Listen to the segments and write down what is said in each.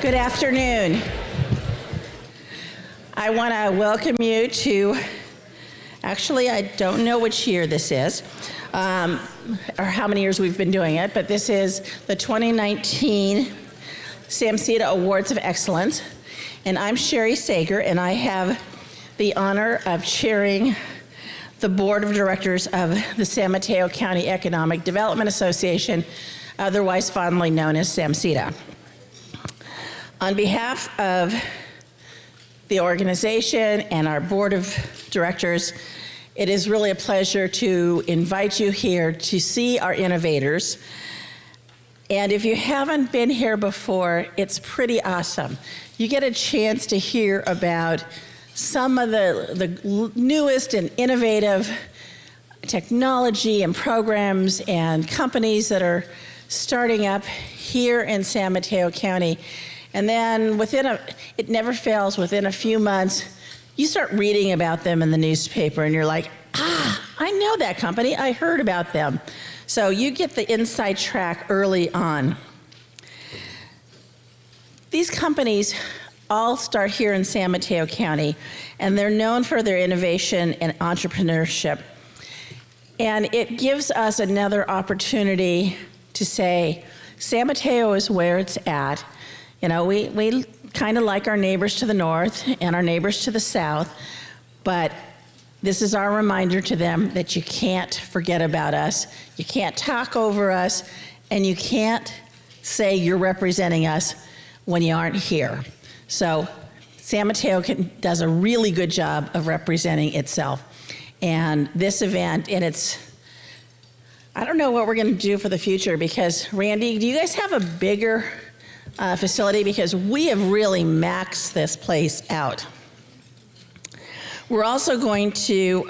Good afternoon. I want to welcome you to, actually, I don't know which year this is, or how many years we've been doing it, but this is the 2019 SAMCEDA Awards of Excellence. And I'm Sherry Sager, and I have the honor of chairing the Board of Directors of the San Mateo County Economic Development Association, otherwise fondly known as SAMCEDA. On behalf of the organization and our Board of Directors, it is really a pleasure to invite you here to see our innovators. And if you haven't been here before, it's pretty awesome. You get a chance to hear about some of the newest and innovative technology and programs and companies that are starting up here in San Mateo County. And then it never fails, within a few months, you start reading about them in the newspaper and you're like, I know that company, I heard about them. So you get the inside track early on. These companies all start here in San Mateo County, and they're known for their innovation and entrepreneurship. And it gives us another opportunity to say, San Mateo is where it's at. You know, we kind of like our neighbors to the north and our neighbors to the south, but this is our reminder to them that you can't forget about us, you can't talk over us, and you can't say you're representing us when you aren't here. So San Mateo does a really good job of representing itself. And this event, and I don't know what we're going to do for the future, because Randy, do you guys have a bigger facility? Because we have really maxed this place out. We're also going to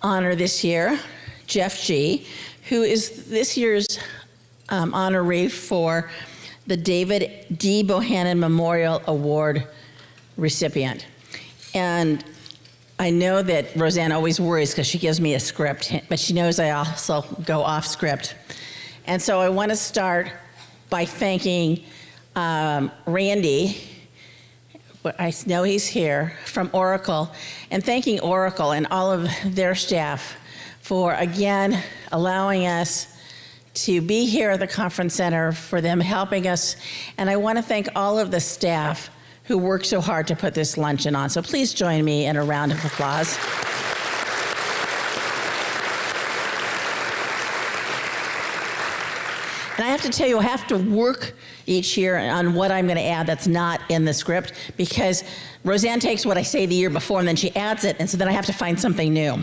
honor this year Jeff G., who is this year's honoree for the David D. Bohannon Memorial Award recipient. And I know that Roseanne always worries because she gives me a script, but she knows I also go off script. And so I want to start by thanking Randy, I know he's here, from Oracle, and thanking Oracle and all of their staff for, again, allowing us to be here at the conference center, for them helping us. And I want to thank all of the staff who worked so hard to put this luncheon on. So please join me in a round of applause. And I have to tell you, I have to work each year on what I'm going to add that's not in the script, because Roseanne takes what I say the year before and then she adds it, and so then I have to find something new.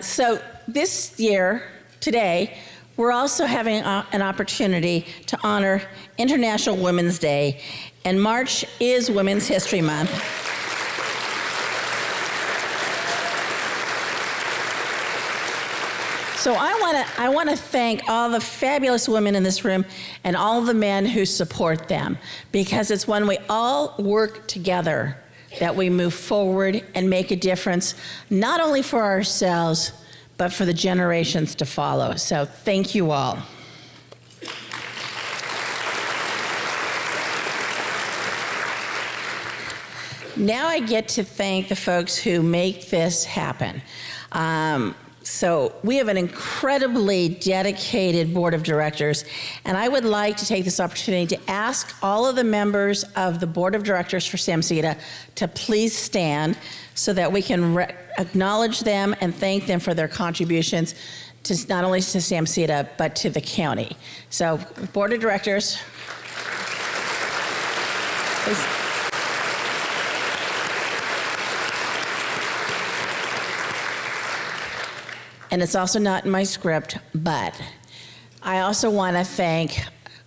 So this year, today, we're also having an opportunity to honor International Women's Day, and March is Women's History Month. So I want to thank all the fabulous women in this room and all the men who support them, because it's when we all work together that we move forward and make a difference, not only for ourselves, but for the generations to follow. So thank you all. Now I get to thank the folks who make this happen. So we have an incredibly dedicated board of directors, and I would like to take this opportunity to ask all of the members of the board of directors for SAMCEDA to please stand so that we can acknowledge them and thank them for their contributions to not only to SAMCEDA, but to the county. So, board of directors, please. And it's also not in my script, but I also want to thank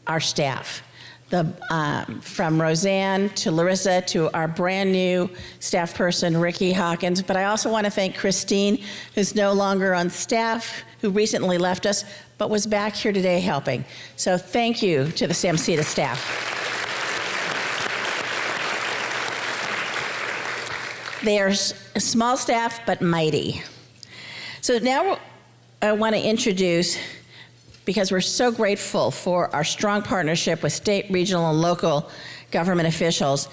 our staff, from Roseanne to Larissa to our brand new staff person, Ricky Hawkins. But I also want to thank Christine, who's no longer on staff, who recently left us, but was back here today helping. So thank you to the SAMCEDA staff. They are a small staff, but mighty. So now I want to introduce because we're so grateful for our strong partnership with state, regional, and local government officials.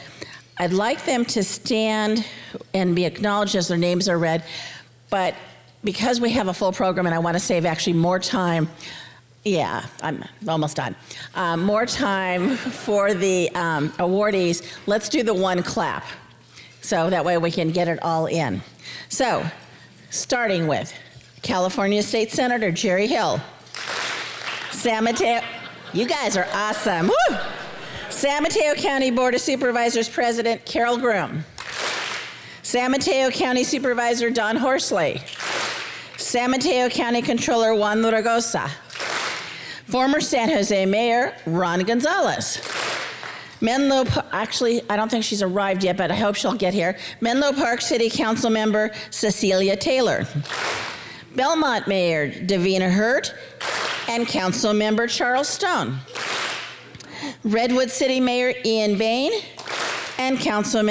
I'd like them to stand and be acknowledged as their names are read, but because we have a full program and I want to save actually more time, yeah, I'm almost done. More time for the awardees. Let's do the one clap, so that way we can get it all in. So, starting with California State Senator Jerry Hill. San Mateo, you guys are awesome. Woo! San Mateo County Board of Supervisors President Carol Groom. San Mateo County Supervisor Don Horsley. San Mateo County Controller Juan Zaragoza. Former San Jose Mayor Ron Gonzalez. Menlo, actually, I don't think she's arrived yet, but I hope she'll get here. Menlo Park City Council Member Cecilia Taylor. Belmont Mayor Davina Hurt and Council Member Charles Stone. Redwood City Mayor Ian Bain and Council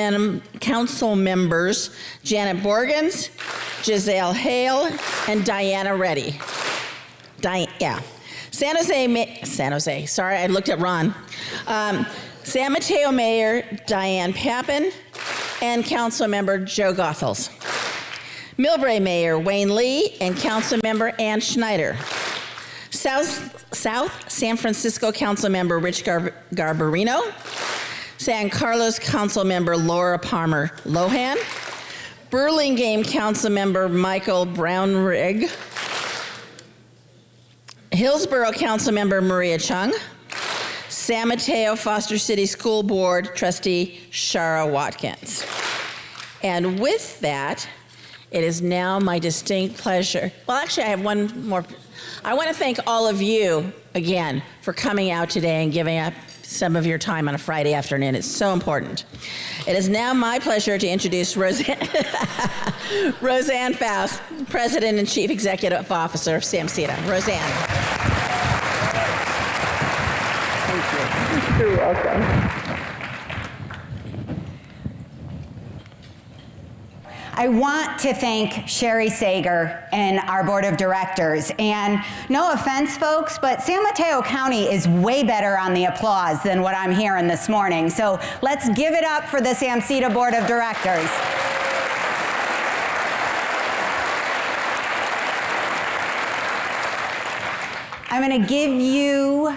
Members Janet Borgens, Giselle Hale, and Diana Reddy. San Jose, sorry, I looked at Ron. San Mateo Mayor Diane Pappin and Council Member Joe Goethals. Millbrae Mayor Wayne Lee and Council Member Ann Schneider. South San Francisco Council Member Rich Garbarino. San Carlos Council Member Laura Palmer Lohan. Burlingame Council Member Michael Brownrigg. Hillsborough Council Member Maria Chung. San Mateo Foster City School Board Trustee Shara Watkins. And with that, it is now my distinct pleasure. Well, actually, I have one more. I want to thank all of you again for coming out today and giving up some of your time on a Friday afternoon. It's so important. It is now my pleasure to introduce Roseanne Faust, President and Chief Executive Officer of SAMCEDA. Roseanne. You're welcome. I want to thank Sherry Sager and our board of directors. And no offense, folks, but San Mateo County is way better on the applause than what I'm hearing this morning. So let's give it up for the SAMCEDA board of directors. I'm going to give you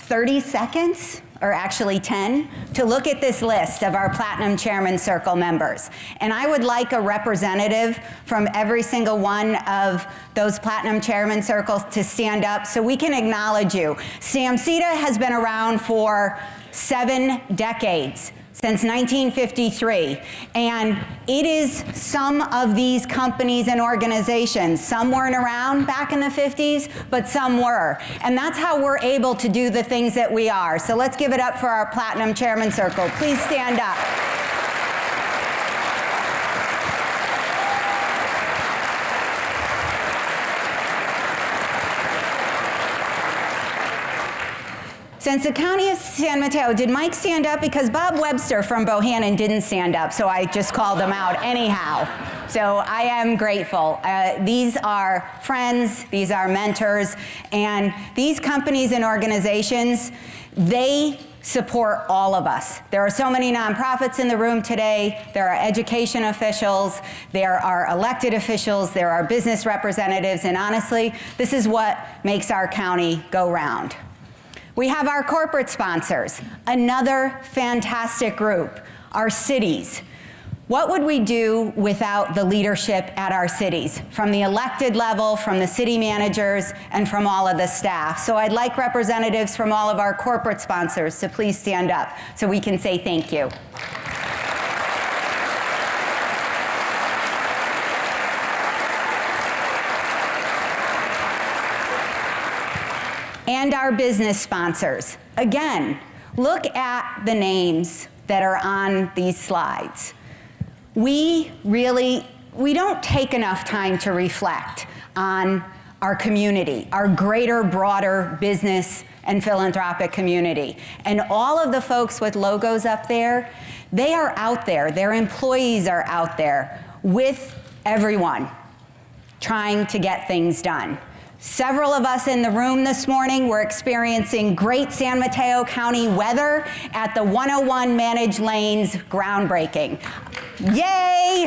30 seconds, or actually 10, to look at this list of our Platinum Chairman Circle members. And I would like a representative from every single one of those Platinum Chairman Circles to stand up so we can acknowledge you. SAMCEDA has been around for 7 decades. Since 1953, and it is some of these companies and organizations. Some weren't around back in the 50s, but some were. And that's how we're able to do the things that we are. So let's give it up for our Platinum Chairman Circle. Please stand up. Since the County of San Mateo, did Mike stand up? Because Bob Webster from Bohannon didn't stand up, so I just called him out anyhow. So I am grateful. These are friends, these are mentors, and these companies and organizations, they support all of us. There are so many nonprofits in the room today. There are education officials, there are elected officials, there are business representatives, and honestly, this is what makes our county go round. We have our corporate sponsors, another fantastic group, our cities. What would we do without the leadership at our cities, from the elected level, from the city managers, and from all of the staff? So I'd like representatives from all of our corporate sponsors to please stand up so we can say thank you. And our business sponsors. Again, look at the names that are on these slides. We don't take enough time to reflect on our community, our greater, broader business and philanthropic community. And all of the folks with logos up there, they are out there, their employees are out there with everyone trying to get things done. Several of us in the room this morning were experiencing great San Mateo County weather at the 101 Managed Lanes groundbreaking. Yay!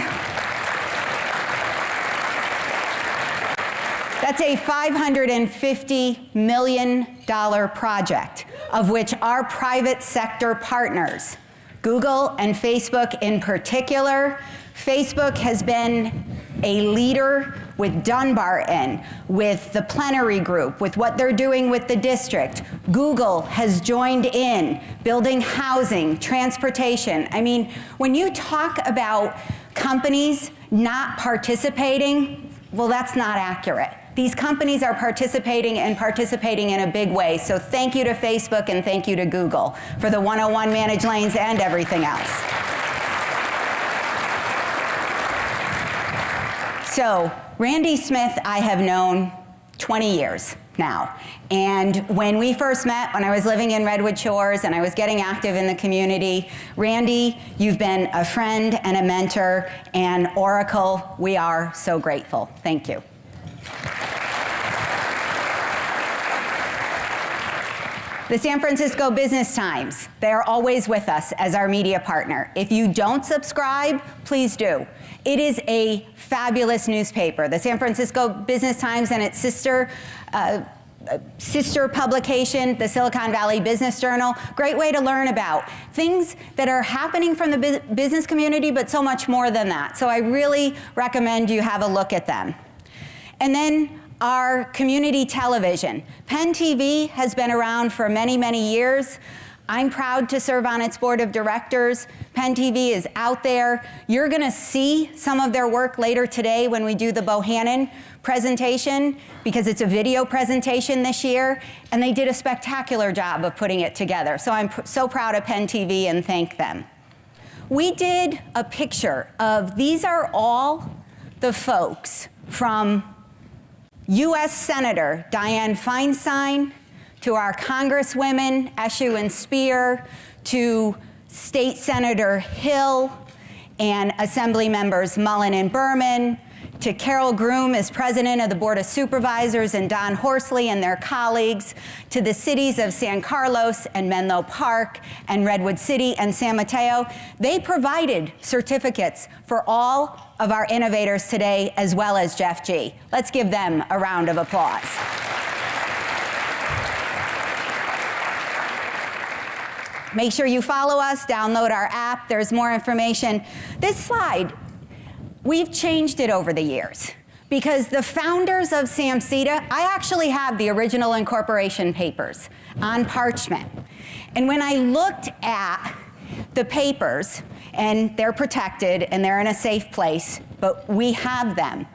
That's a $550 million project, of which our private sector partners, Google and Facebook in particular. Facebook has been a leader with Dunbarton, with the plenary group, with what they're doing with the district. Google has joined in, building housing, transportation. I mean, when you talk about companies not participating, well, that's not accurate. These companies are participating and participating in a big way. So thank you to Facebook and thank you to Google for the 101 Managed Lanes and everything else. So Randy Smith, I have known 20 years now. And when we first met, when I was living in Redwood Shores and I was getting active in the community, Randy, you've been a friend and a mentor, and Oracle, we are so grateful. Thank you. The San Francisco Business Times, they are always with us as our media partner. If you don't subscribe, please do. It is a fabulous newspaper. The San Francisco Business Times and its sister publication, the Silicon Valley Business Journal, great way to learn about things that are happening from the business community, but so much more than that. So I really recommend you have a look at them. And then our community television. Penn TV has been around for many, many years. I'm proud to serve on its board of directors. Penn TV is out there. You're gonna see some of their work later today when we do the Bohannon presentation, because it's a video presentation this year, and they did a spectacular job of putting it together. So I'm so proud of Penn TV and thank them. We did a picture of, these are all the folks from U.S. Senator Dianne Feinstein, to our Congresswomen, Eshoo and Spear, to State Senator Hill, and Assembly Members Mullen and Berman, to Carol Groom as President of the Board of Supervisors, and Don Horsley and their colleagues, to the cities of San Carlos and Menlo Park and Redwood City and San Mateo. They provided certificates for all of our innovators today, as well as Jeff G. Let's give them a round of applause. Make sure you follow us, download our app, there's more information. This slide, we've changed it over the years because the founders of SAMCEDA, I actually have the original incorporation papers on parchment. And when I looked at the papers, and they're protected and they're in a safe place, but we have them.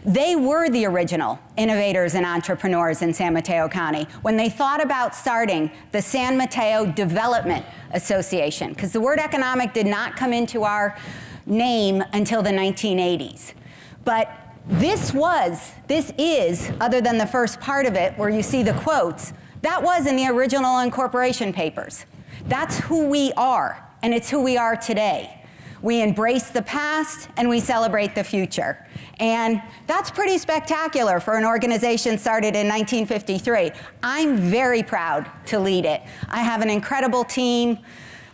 They were the original innovators and entrepreneurs in San Mateo County when they thought about starting the San Mateo Development Association, because the word economic did not come into our name until the 1980s. But this is, other than the first part of it where you see the quotes, that was in the original incorporation papers. That's who we are, and it's who we are today. We embrace the past and we celebrate the future. And that's pretty spectacular for an organization started in 1953. I'm very proud to lead it. I have an incredible team.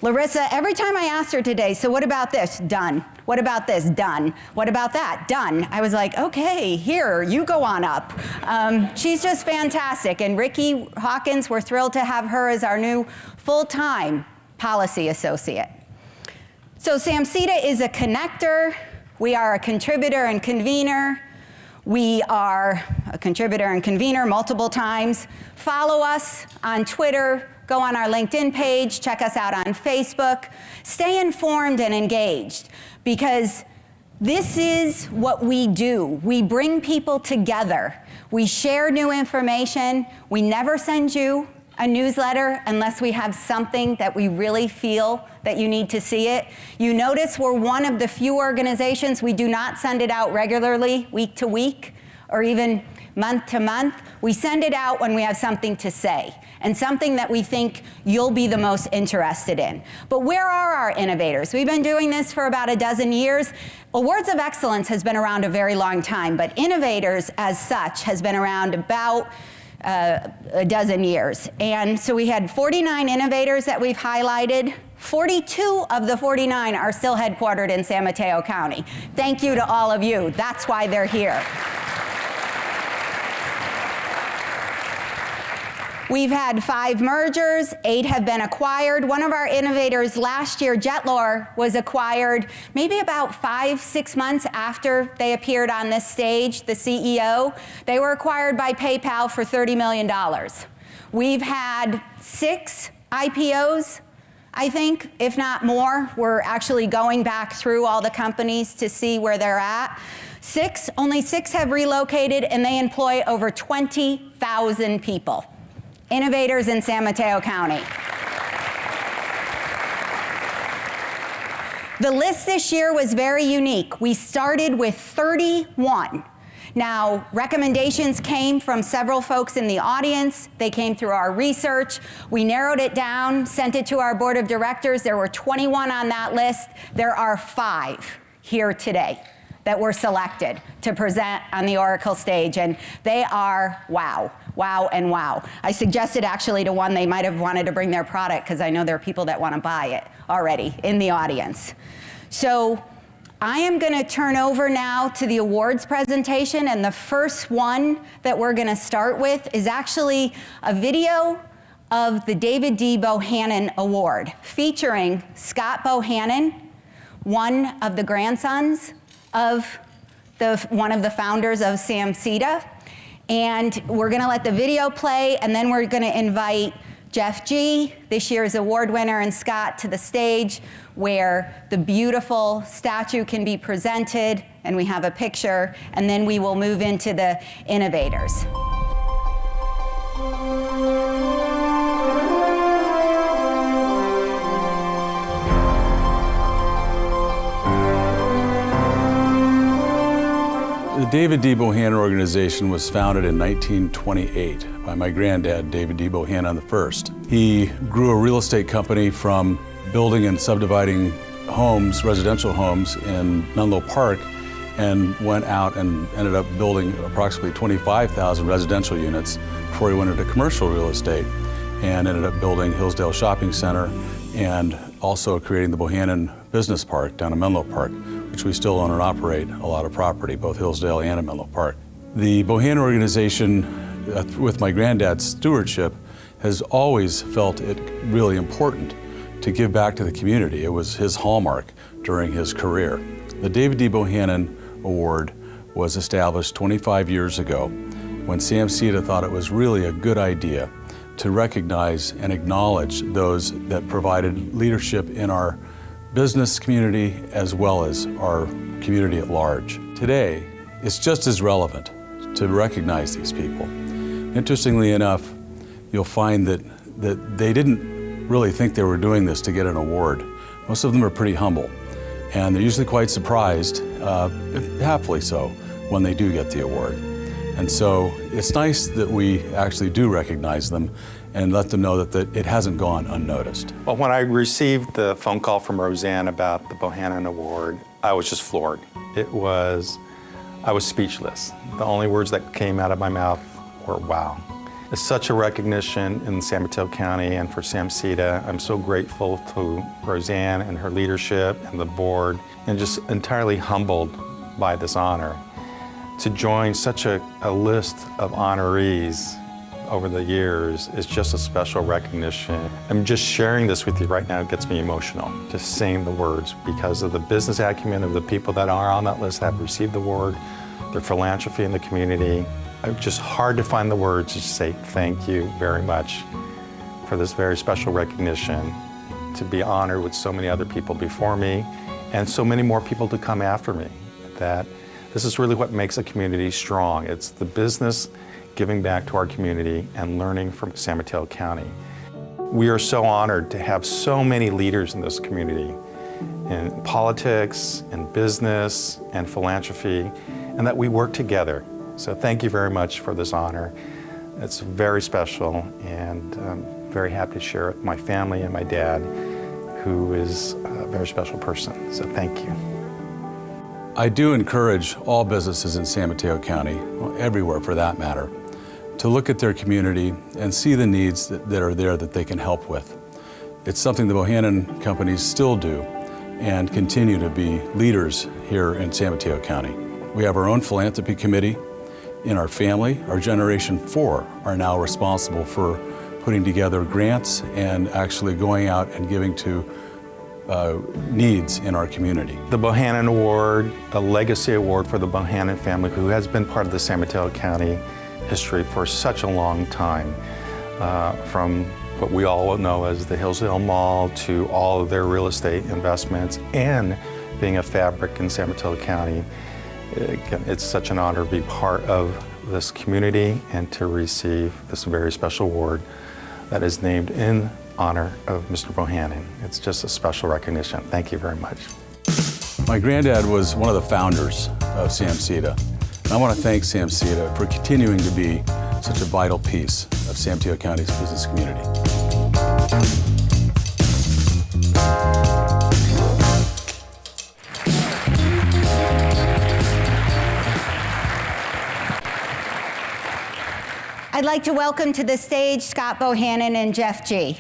Larissa, every time I asked her today, so what about this? Done. What about this? Done. What about that? Done. I was like, okay, here, you go on up. She's just fantastic. And Ricky Hawkins, we're thrilled to have her as our new full-time policy associate. So SAMCEDA is a connector. We are a contributor and convener. We are a contributor and convener multiple times. Follow us on Twitter. Go on our LinkedIn page, check us out on Facebook. Stay informed and engaged, because this is what we do. We bring people together. We share new information. We never send you a newsletter unless we have something that we really feel that you need to see it. You notice we're one of the few organizations, we do not send it out regularly, week to week, or even month to month. We send it out when we have something to say and something that we think you'll be the most interested in. But where are our innovators? We've been doing this for about a dozen years. Awards of Excellence has been around a very long time, but Innovators as such has been around about a dozen years. And so we had 49 innovators that we've highlighted. 42 of the 49 are still headquartered in San Mateo County. Thank you to all of you. That's why they're here. We've had 5 mergers, 8 have been acquired. One of our innovators last year, Jetlore, was acquired maybe about 5-6 months after they appeared on this stage, the CEO. They were acquired by PayPal for $30 million. We've had 6 IPOs, I think, if not more. We're actually going back through all the companies to see where they're at. Only 6 have relocated, and they employ over 20,000 people. Innovators in San Mateo County. The list this year was very unique. We started with 31. Now, recommendations came from several folks in the audience. They came through our research. We narrowed it down, sent it to our board of directors. There were 21 on that list. There are 5 here today that were selected to present on the Oracle stage, and they are wow. Wow and wow. I suggested actually to one they might have wanted to bring their product because I know there are people that want to buy it already in the audience. So I am going to turn over now to the awards presentation, and the first one that we're going to start with is actually a video of the David D. Bohannon Award featuring Scott Bohannon, one of the grandsons of one of the founders of SAMCEDA. And we're going to let the video play, and then we're going to invite Jeff G., this year's award winner, and Scott to the stage where the beautiful statue can be presented, and we have a picture, and then we will move into the innovators. The David D. Bohannon organization was founded in 1928 by my granddad, David D. Bohannon I. He grew a real estate company from building and subdividing homes, residential homes in Menlo Park, and went out and ended up building approximately 25,000 residential units before he went into commercial real estate, and ended up building Hillsdale Shopping Center and also creating the Bohannon Business Park down in Menlo Park, which we still own and operate a lot of property, both Hillsdale and in Menlo Park. The Bohannon organization, with my granddad's stewardship, has always felt it really important to give back to the community. It was his hallmark during his career. The David D. Bohannon Award was established 25 years ago when SAMCEDA thought it was really a good idea to recognize and acknowledge those that provided leadership in our business community as well as our community at large. Today, it's just as relevant to recognize these people. Interestingly enough, you'll find that they didn't really think they were doing this to get an award. Most of them are pretty humble, and they're usually quite surprised, happily so, when they do get the award. And so it's nice that we actually do recognize them and let them know that it hasn't gone unnoticed. Well, when I received the phone call from Roseanne about the Bohannon Award, I was just floored. I was speechless. The only words that came out of my mouth were, wow. It's such a recognition in San Mateo County and for SAMCEDA. I'm so grateful to Roseanne and her leadership and the board, and just entirely humbled by this honor. To join such a list of honorees over the years is just a special recognition. I'm just sharing this with you right now. It gets me emotional, just saying the words, because of the business acumen of the people that are on that list that have received the award, their philanthropy in the community. It's just hard to find the words to say thank you very much for this very special recognition, to be honored with so many other people before me and so many more people to come after me. That this is really what makes a community strong. It's the business giving back to our community and learning from San Mateo County. We are so honored to have so many leaders in this community, in politics, in business, and philanthropy, and that we work together So thank you very much for this honor. It's very special, and I'm very happy to share it with my family and my dad, who is a very special person. So thank you. I do encourage all businesses in San Mateo County, well, everywhere for that matter, to look at their community and see the needs that are there that they can help with. It's something the Bohannon companies still do and continue to be leaders here in San Mateo County. We have our own philanthropy committee. In our family, our Generation 4 are now responsible for putting together grants and actually going out and giving to needs in our community. The Bohannon Award, a legacy award for the Bohannon family, who has been part of the San Mateo County history for such a long time, from what we all know as the Hillsdale Mall to all of their real estate investments and being a fabric in San Mateo County. Again, it's such an honor to be part of this community and to receive this very special award that is named in honor of Mr. Bohannon. It's just a special recognition. Thank you very much. My granddad was one of the founders of SAMCEDA. And I want to thank SAMCEDA for continuing to be such a vital piece of San Mateo County's business community. I'd like to welcome to the stage Scott Bohannon and Jeff G.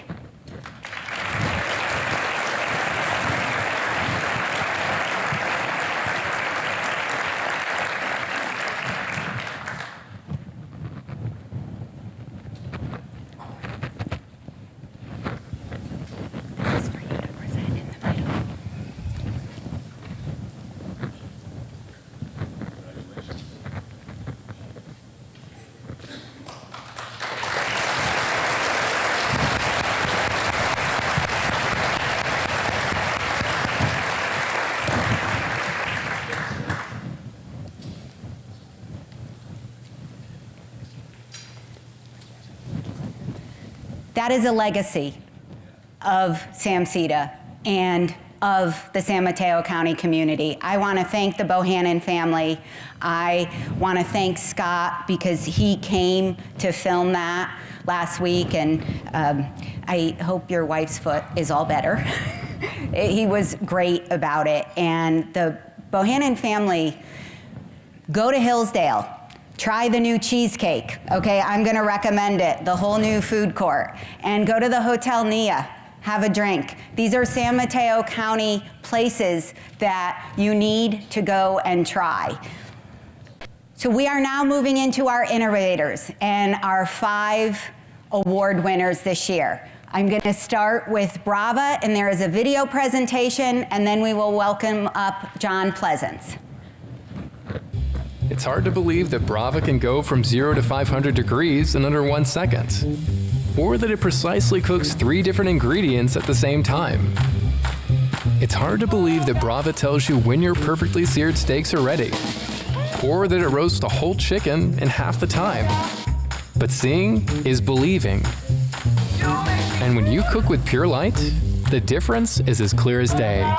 That is a legacy of SAMCEDA and of the San Mateo County community. I want to thank the Bohannon family. I want to thank Scott because he came to film that last week, and I hope your wife's foot is all better. He was great about it. And the Bohannon family, go to Hillsdale. Try the new cheesecake, okay? I'm gonna recommend it, the whole new food court. And go to the Hotel Nia, have a drink. These are San Mateo County places that you need to go and try. So we are now moving into our innovators and our 5 award winners this year. I'm gonna start with Brava, and there is a video presentation, and then we will welcome up John Pleasance. It's hard to believe that Brava can go from 0 to 500 degrees in under 1 second, or that it precisely cooks 3 different ingredients at the same time. It's hard to believe that Brava tells you when your perfectly seared steaks are ready, or that it roasts a whole chicken in half the time. But seeing is believing. And when you cook with Pure Light, the difference is as clear as day.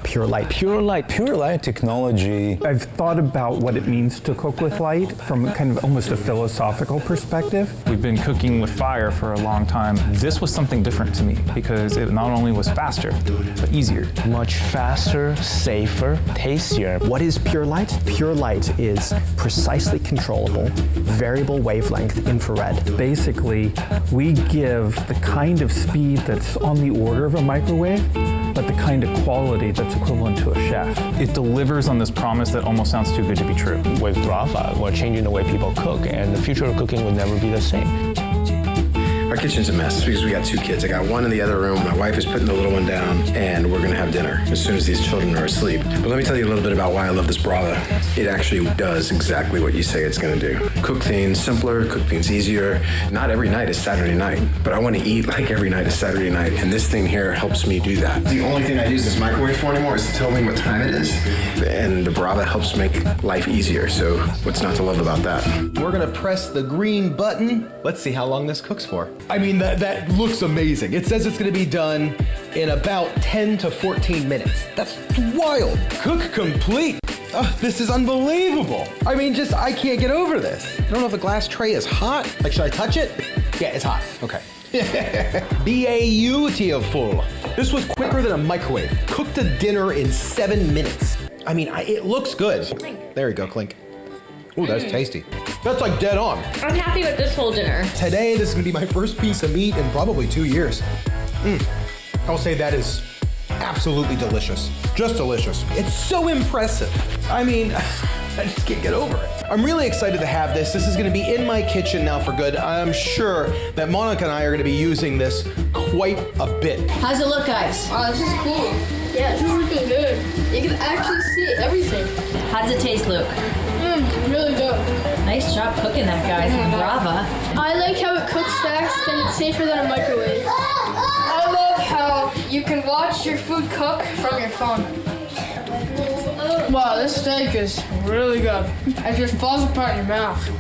Pure Light. Pure Light technology. I've thought about what it means to cook with light from kind of almost a philosophical perspective. We've been cooking with fire for a long time. This was something different to me because it not only was faster, but easier. Much faster, safer, tastier. What is Pure Light? Pure Light is precisely controllable, variable wavelength infrared. Basically, we give the kind of speed that's on the order of a microwave, but the kind of quality that's equivalent to a chef. It delivers on this promise that almost sounds too good to be true. With Brava, we're changing the way people cook, and the future of cooking will never be the same. Our kitchen's a mess because we got 2 kids. I got one in the other room. My wife is putting the little one down, and we're gonna have dinner as soon as these children are asleep. But let me tell you a little bit about why I love this Brava. It actually does exactly what you say it's gonna do. Cook things simpler, cook things easier. Not every night is Saturday night, but I wanna eat like every night is Saturday night, and this thing here helps me do that. The only thing I use this microwave for anymore is to tell me what time it is, and the Brava helps make life easier, so what's not to love about that? We're gonna press the green button. Let's see how long this cooks for. I mean, that looks amazing. It says it's gonna be done in about 10 to 14 minutes. That's wild. Cook complete. Oh, this is unbelievable. I mean, I can't get over this. I don't know if the glass tray is hot. Like, should I touch it? Yeah, it's hot. Okay. Beautiful. This was quicker than a microwave. Cooked a dinner in 7 minutes. I mean, it looks good. Clink. There you go, Clink. Ooh, that's tasty. That's like dead on. I'm happy with this whole dinner. Today, this is gonna be my first piece of meat in probably 2 years. I'll say that is absolutely delicious. Just delicious. It's so impressive. I mean, I just can't get over it. I'm really excited to have this. This is gonna be in my kitchen now for good. I'm sure that Monica and I are gonna be using this quite a bit. How's it look, guys? Wow, this is cool. Yeah, this is looking good. You can actually see everything. How does it taste, Luke? Really good. Nice job cooking that, guys. Brava. I like how it cooks fast and it's safer than a microwave. I love how you can watch your food cook from your phone. Wow, this steak is really good. It just falls apart in your mouth.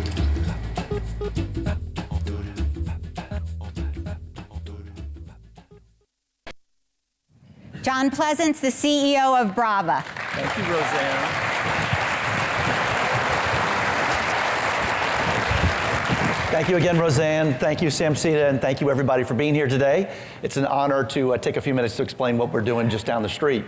John Pleasance, the CEO of Brava. Thank you, Roseanne. Thank you again, Roseanne. Thank you, SAMCEDA, and thank you, everybody, for being here today. It's an honor to take a few minutes to explain what we're doing just down the street.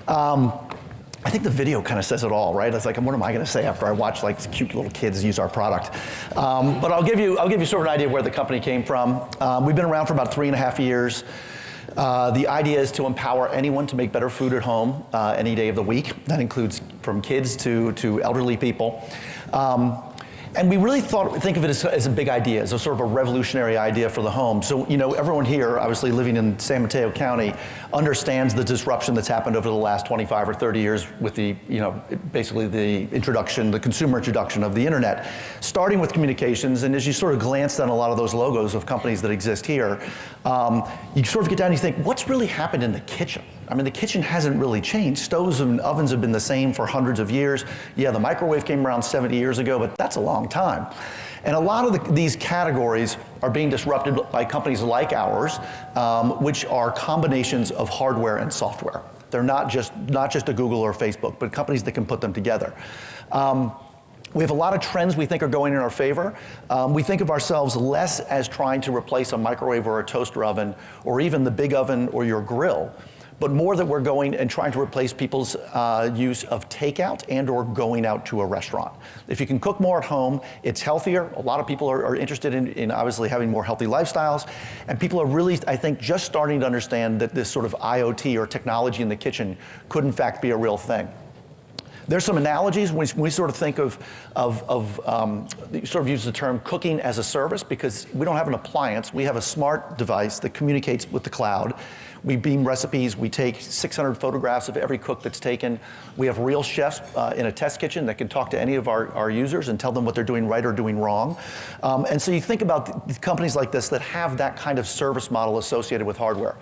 I think the video kind of says it all, right? It's like, what am I going to say after I watch like cute little kids use our product? But I'll give you sort of an idea of where the company came from. We've been around for about 3.5 years. The idea is to empower anyone to make better food at home any day of the week. That includes from kids to elderly people. And we really think of it as a big idea, as a sort of a revolutionary idea for the home. So, everyone here, obviously living in San Mateo County, understands the disruption that's happened over the last 25 or 30 years with the, basically the consumer introduction of the internet, starting with communications. And as you sort of glance down a lot of those logos of companies that exist here, you sort of get down and you think, what's really happened in the kitchen? I mean, the kitchen hasn't really changed. Stoves and ovens have been the same for hundreds of years. Yeah, the microwave came around 70 years ago, but that's a long time. And a lot of these categories are being disrupted by companies like ours, which are combinations of hardware and software. They're not just a Google or Facebook, but companies that can put them together. We have a lot of trends we think are going in our favor. We think of ourselves less as trying to replace a microwave or a toaster oven, or even the big oven or your grill, but more that we're going and trying to replace people's use of takeout and or going out to a restaurant. If you can cook more at home, it's healthier. A lot of people are interested in obviously having more healthy lifestyles, and people are really, I think, just starting to understand that this sort of IoT or technology in the kitchen could in fact be a real thing. There's some analogies when we sort of think of sort of use the term cooking as a service, because we don't have an appliance. We have a smart device that communicates with the cloud. We beam recipes. We take 600 photographs of every cook that's taken. We have real chefs in a test kitchen that can talk to any of our users and tell them what they're doing right or doing wrong. And so you think about the companies like this that have that kind of service model associated with hardware.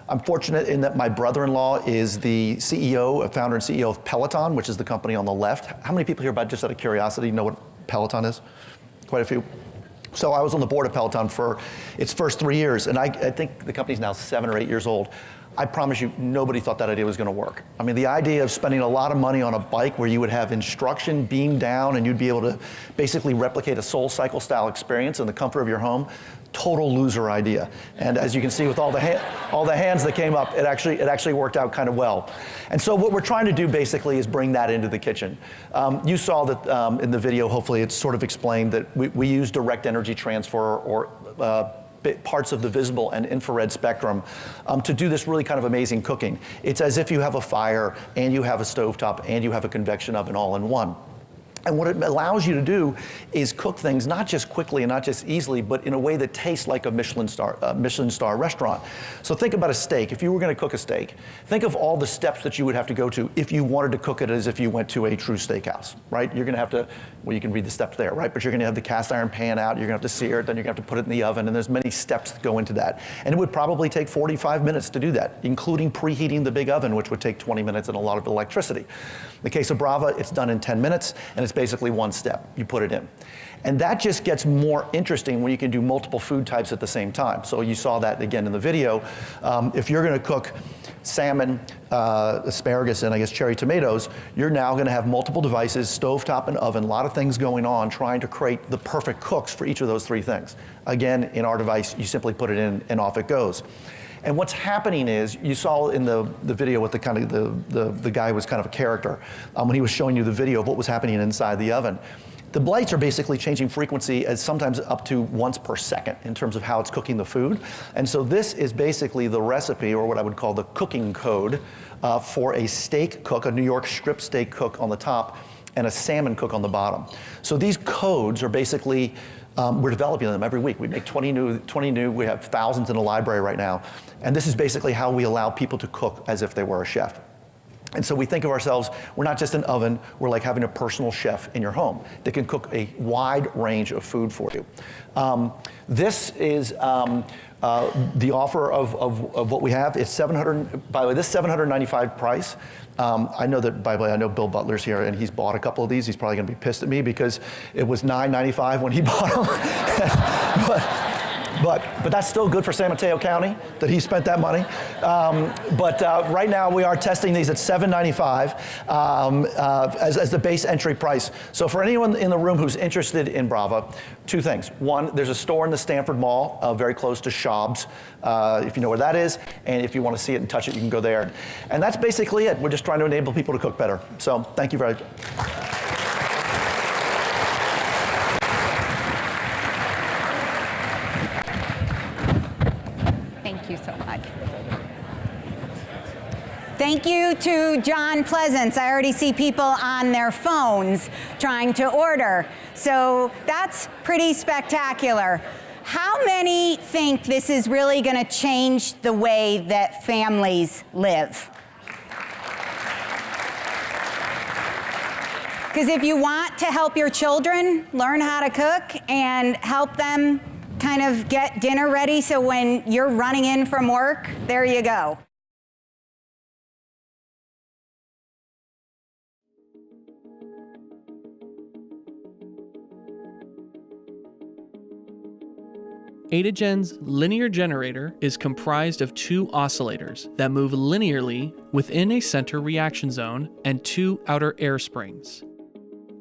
I'm fortunate in that my brother-in-law is the founder and CEO of Peloton, which is the company on the left. How many people here, just out of curiosity, know what Peloton is? Quite a few. So I was on the board of Peloton for its first 3 years, and I think the company's now 7 or 8 years old. I promise you, nobody thought that idea was going to work. I mean, the idea of spending a lot of money on a bike where you would have instruction beamed down and you'd be able to basically replicate a SoulCycle style experience in the comfort of your home, total loser idea. And as you can see with all the hands that came up, it actually worked out kind of well. And so what we're trying to do basically is bring that into the kitchen. You saw that in the video, hopefully it's sort of explained that we use direct energy transfer or parts of the visible and infrared spectrum to do this really kind of amazing cooking. It's as if you have a fire and you have a stovetop and you have a convection oven all in one. And what it allows you to do is cook things not just quickly and not just easily, but in a way that tastes like a Michelin star restaurant. So think about a steak. If you were going to cook a steak, think of all the steps that you would have to go to if you wanted to cook it as if you went to a true steakhouse, right? You're going to have to, well, you can read the steps there, right? But you're going to have the cast iron pan out, you're going to have to sear it, then you're going to have to put it in the oven, and there's many steps that go into that. And it would probably take 45 minutes to do that, including preheating the big oven, which would take 20 minutes and a lot of electricity. In the case of Brava, it's done in 10 minutes, and it's basically one step. You put it in. And that just gets more interesting when you can do multiple food types at the same time. So you saw that again in the video. If you're gonna cook salmon, asparagus, and I guess cherry tomatoes, you're now gonna have multiple devices, stovetop and oven, a lot of things going on, trying to create the perfect cooks for each of those three things. Again, in our device, you simply put it in and off it goes. And what's happening is, you saw in the video with the guy was kind of a character, when he was showing you the video of what was happening inside the oven. The lights are basically changing frequency as sometimes up to once per second in terms of how it's cooking the food. And so this is basically the recipe, or what I would call the cooking code, for a steak cook, a New York strip steak cook on the top, and a salmon cook on the bottom. So these codes are basically, we're developing them every week. We make 20 new, we have thousands in the library right now. And this is basically how we allow people to cook as if they were a chef. And so we think of ourselves, we're not just an oven, we're like having a personal chef in your home that can cook a wide range of food for you. This is the offer of what we have. It's $700, by the way, this $795 price. I know that, by the way, I know Bill Butler's here and he's bought a couple of these. He's probably gonna be pissed at me because it was $9.95 when he bought them. But that's still good for San Mateo County that he spent that money. Right now we are testing these at $7.95 as the base entry price. So for anyone in the room who's interested in Brava, two things. One, there's a store in the Stanford Mall very close to Schaub's, if you know where that is. And if you want to see it and touch it, you can go there. And that's basically it. We're just trying to enable people to cook better. So thank you very much. Thank you so much. Thank you to John Pleasance. I already see people on their phones trying to order. So that's pretty spectacular. How many think this is really going to change the way that families live? Because if you want to help your children learn how to cook and help them kind of get dinner ready so when you're running in from work, there you go. Adagen's linear generator is comprised of two oscillators that move linearly within a center reaction zone and two outer air springs.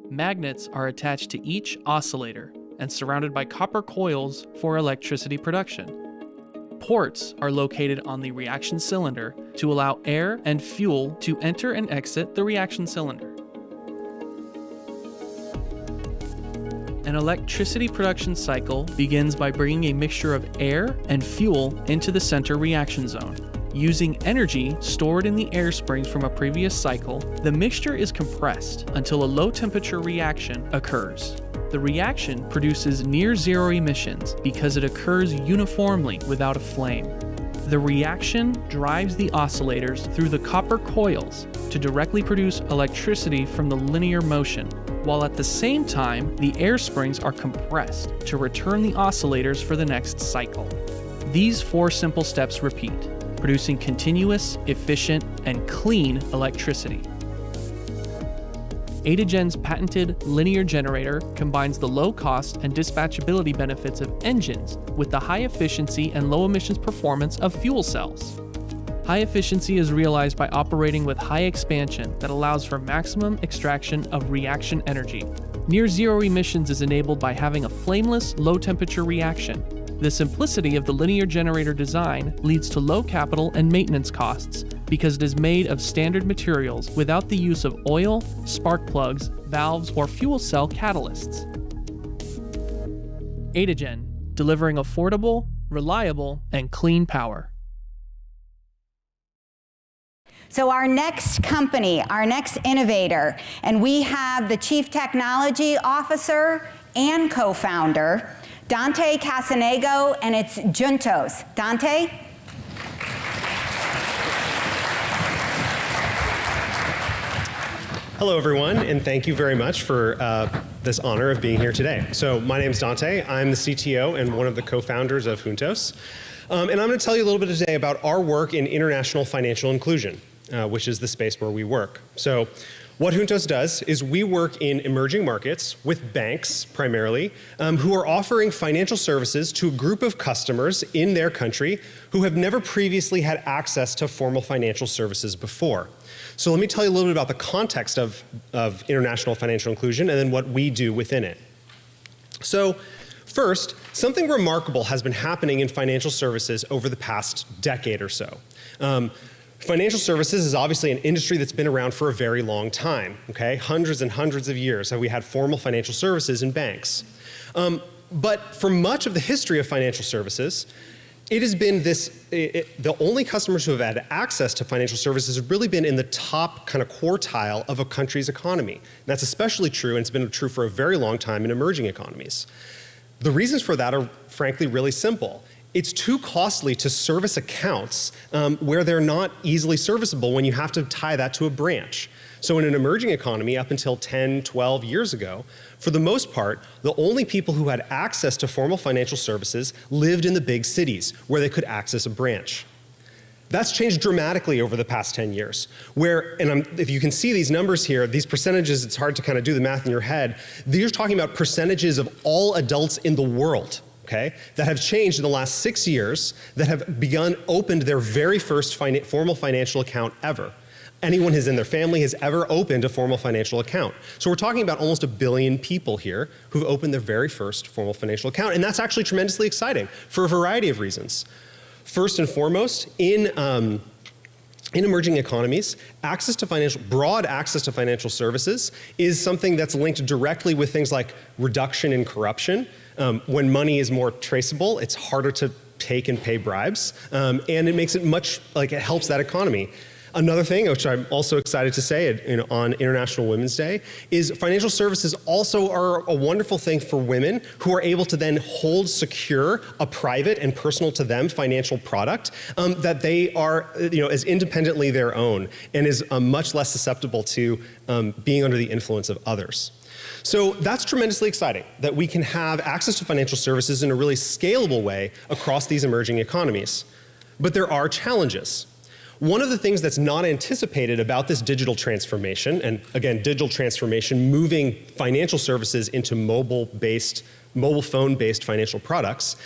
Magnets are attached to each oscillator and surrounded by copper coils for electricity production. Ports are located on the reaction cylinder to allow air and fuel to enter and exit the reaction cylinder. An electricity production cycle begins by bringing a mixture of air and fuel into the center reaction zone. Using energy stored in the air springs from a previous cycle, the mixture is compressed until a low temperature reaction occurs. The reaction produces near zero emissions because it occurs uniformly without a flame. The reaction drives the oscillators through the copper coils to directly produce electricity from the linear motion, while at the same time the air springs are compressed to return the oscillators for the next cycle. These four simple steps repeat, producing continuous, efficient, and clean electricity. Adagen's patented linear generator combines the low cost and dispatchability benefits of engines with the high efficiency and low emissions performance of fuel cells. High efficiency is realized by operating with high expansion that allows for maximum extraction of reaction energy. Near zero emissions is enabled by having a flameless, low temperature reaction. The simplicity of the linear generator design leads to low capital and maintenance costs because it is made of standard materials without the use of oil, spark plugs, valves, or fuel cell catalysts. Adagen, delivering affordable, reliable, and clean power. So our next company, our next innovator, and we have the Chief Technology Officer and co-founder, Dante Casanego, and it's Juntos. Dante? Hello, everyone, and thank you very much for this honor of being here today. So my name is Dante. I'm the CTO and one of the co-founders of Juntos. And I'm going to tell you a little bit today about our work in international financial inclusion, which is the space where we work. So What Juntos does is we work in emerging markets with banks primarily who are offering financial services to a group of customers in their country who have never previously had access to formal financial services before. So let me tell you a little bit about the context of international financial inclusion and then what we do within it. So first, something remarkable has been happening in financial services over the past decade or so. Financial services is obviously an industry that's been around for a very long time, okay? Hundreds and hundreds of years have we had formal financial services in banks. But for much of the history of financial services, it has been the only customers who have had access to financial services have really been in the top kind of quartile of a country's economy. And that's especially true, and it's been true for a very long time in emerging economies. The reasons for that are frankly really simple. It's too costly to service accounts where they're not easily serviceable when you have to tie that to a branch. So in an emerging economy up until 10, 12 years ago, for the most part, the only people who had access to formal financial services lived in the big cities where they could access a branch. That's changed dramatically over the past 10 years, where, and if you can see these numbers here, these percentages, it's hard to kind of do the math in your head. These are talking about percentages of all adults in the world. Okay, that have changed in the last 6 years, that have opened their very first formal financial account ever. Anyone who's in their family has ever opened a formal financial account. So we're talking about almost 1 billion people here who've opened their very first formal financial account, and that's actually tremendously exciting for a variety of reasons. First and foremost, in emerging economies, broad access to financial services is something that's linked directly with things like reduction in corruption. When money is more traceable, it's harder to take and pay bribes, and it makes it it helps that economy. Another thing, which I'm also excited to say on International Women's Day, is financial services also are a wonderful thing for women who are able to then hold secure a private and personal to them financial product that they are as independently their own and is much less susceptible to being under the influence of others. So that's tremendously exciting that we can have access to financial services in a really scalable way across these emerging economies. But there are challenges. One of the things that's not anticipated about this digital transformation, and again, digital transformation moving financial services into mobile phone-based financial products,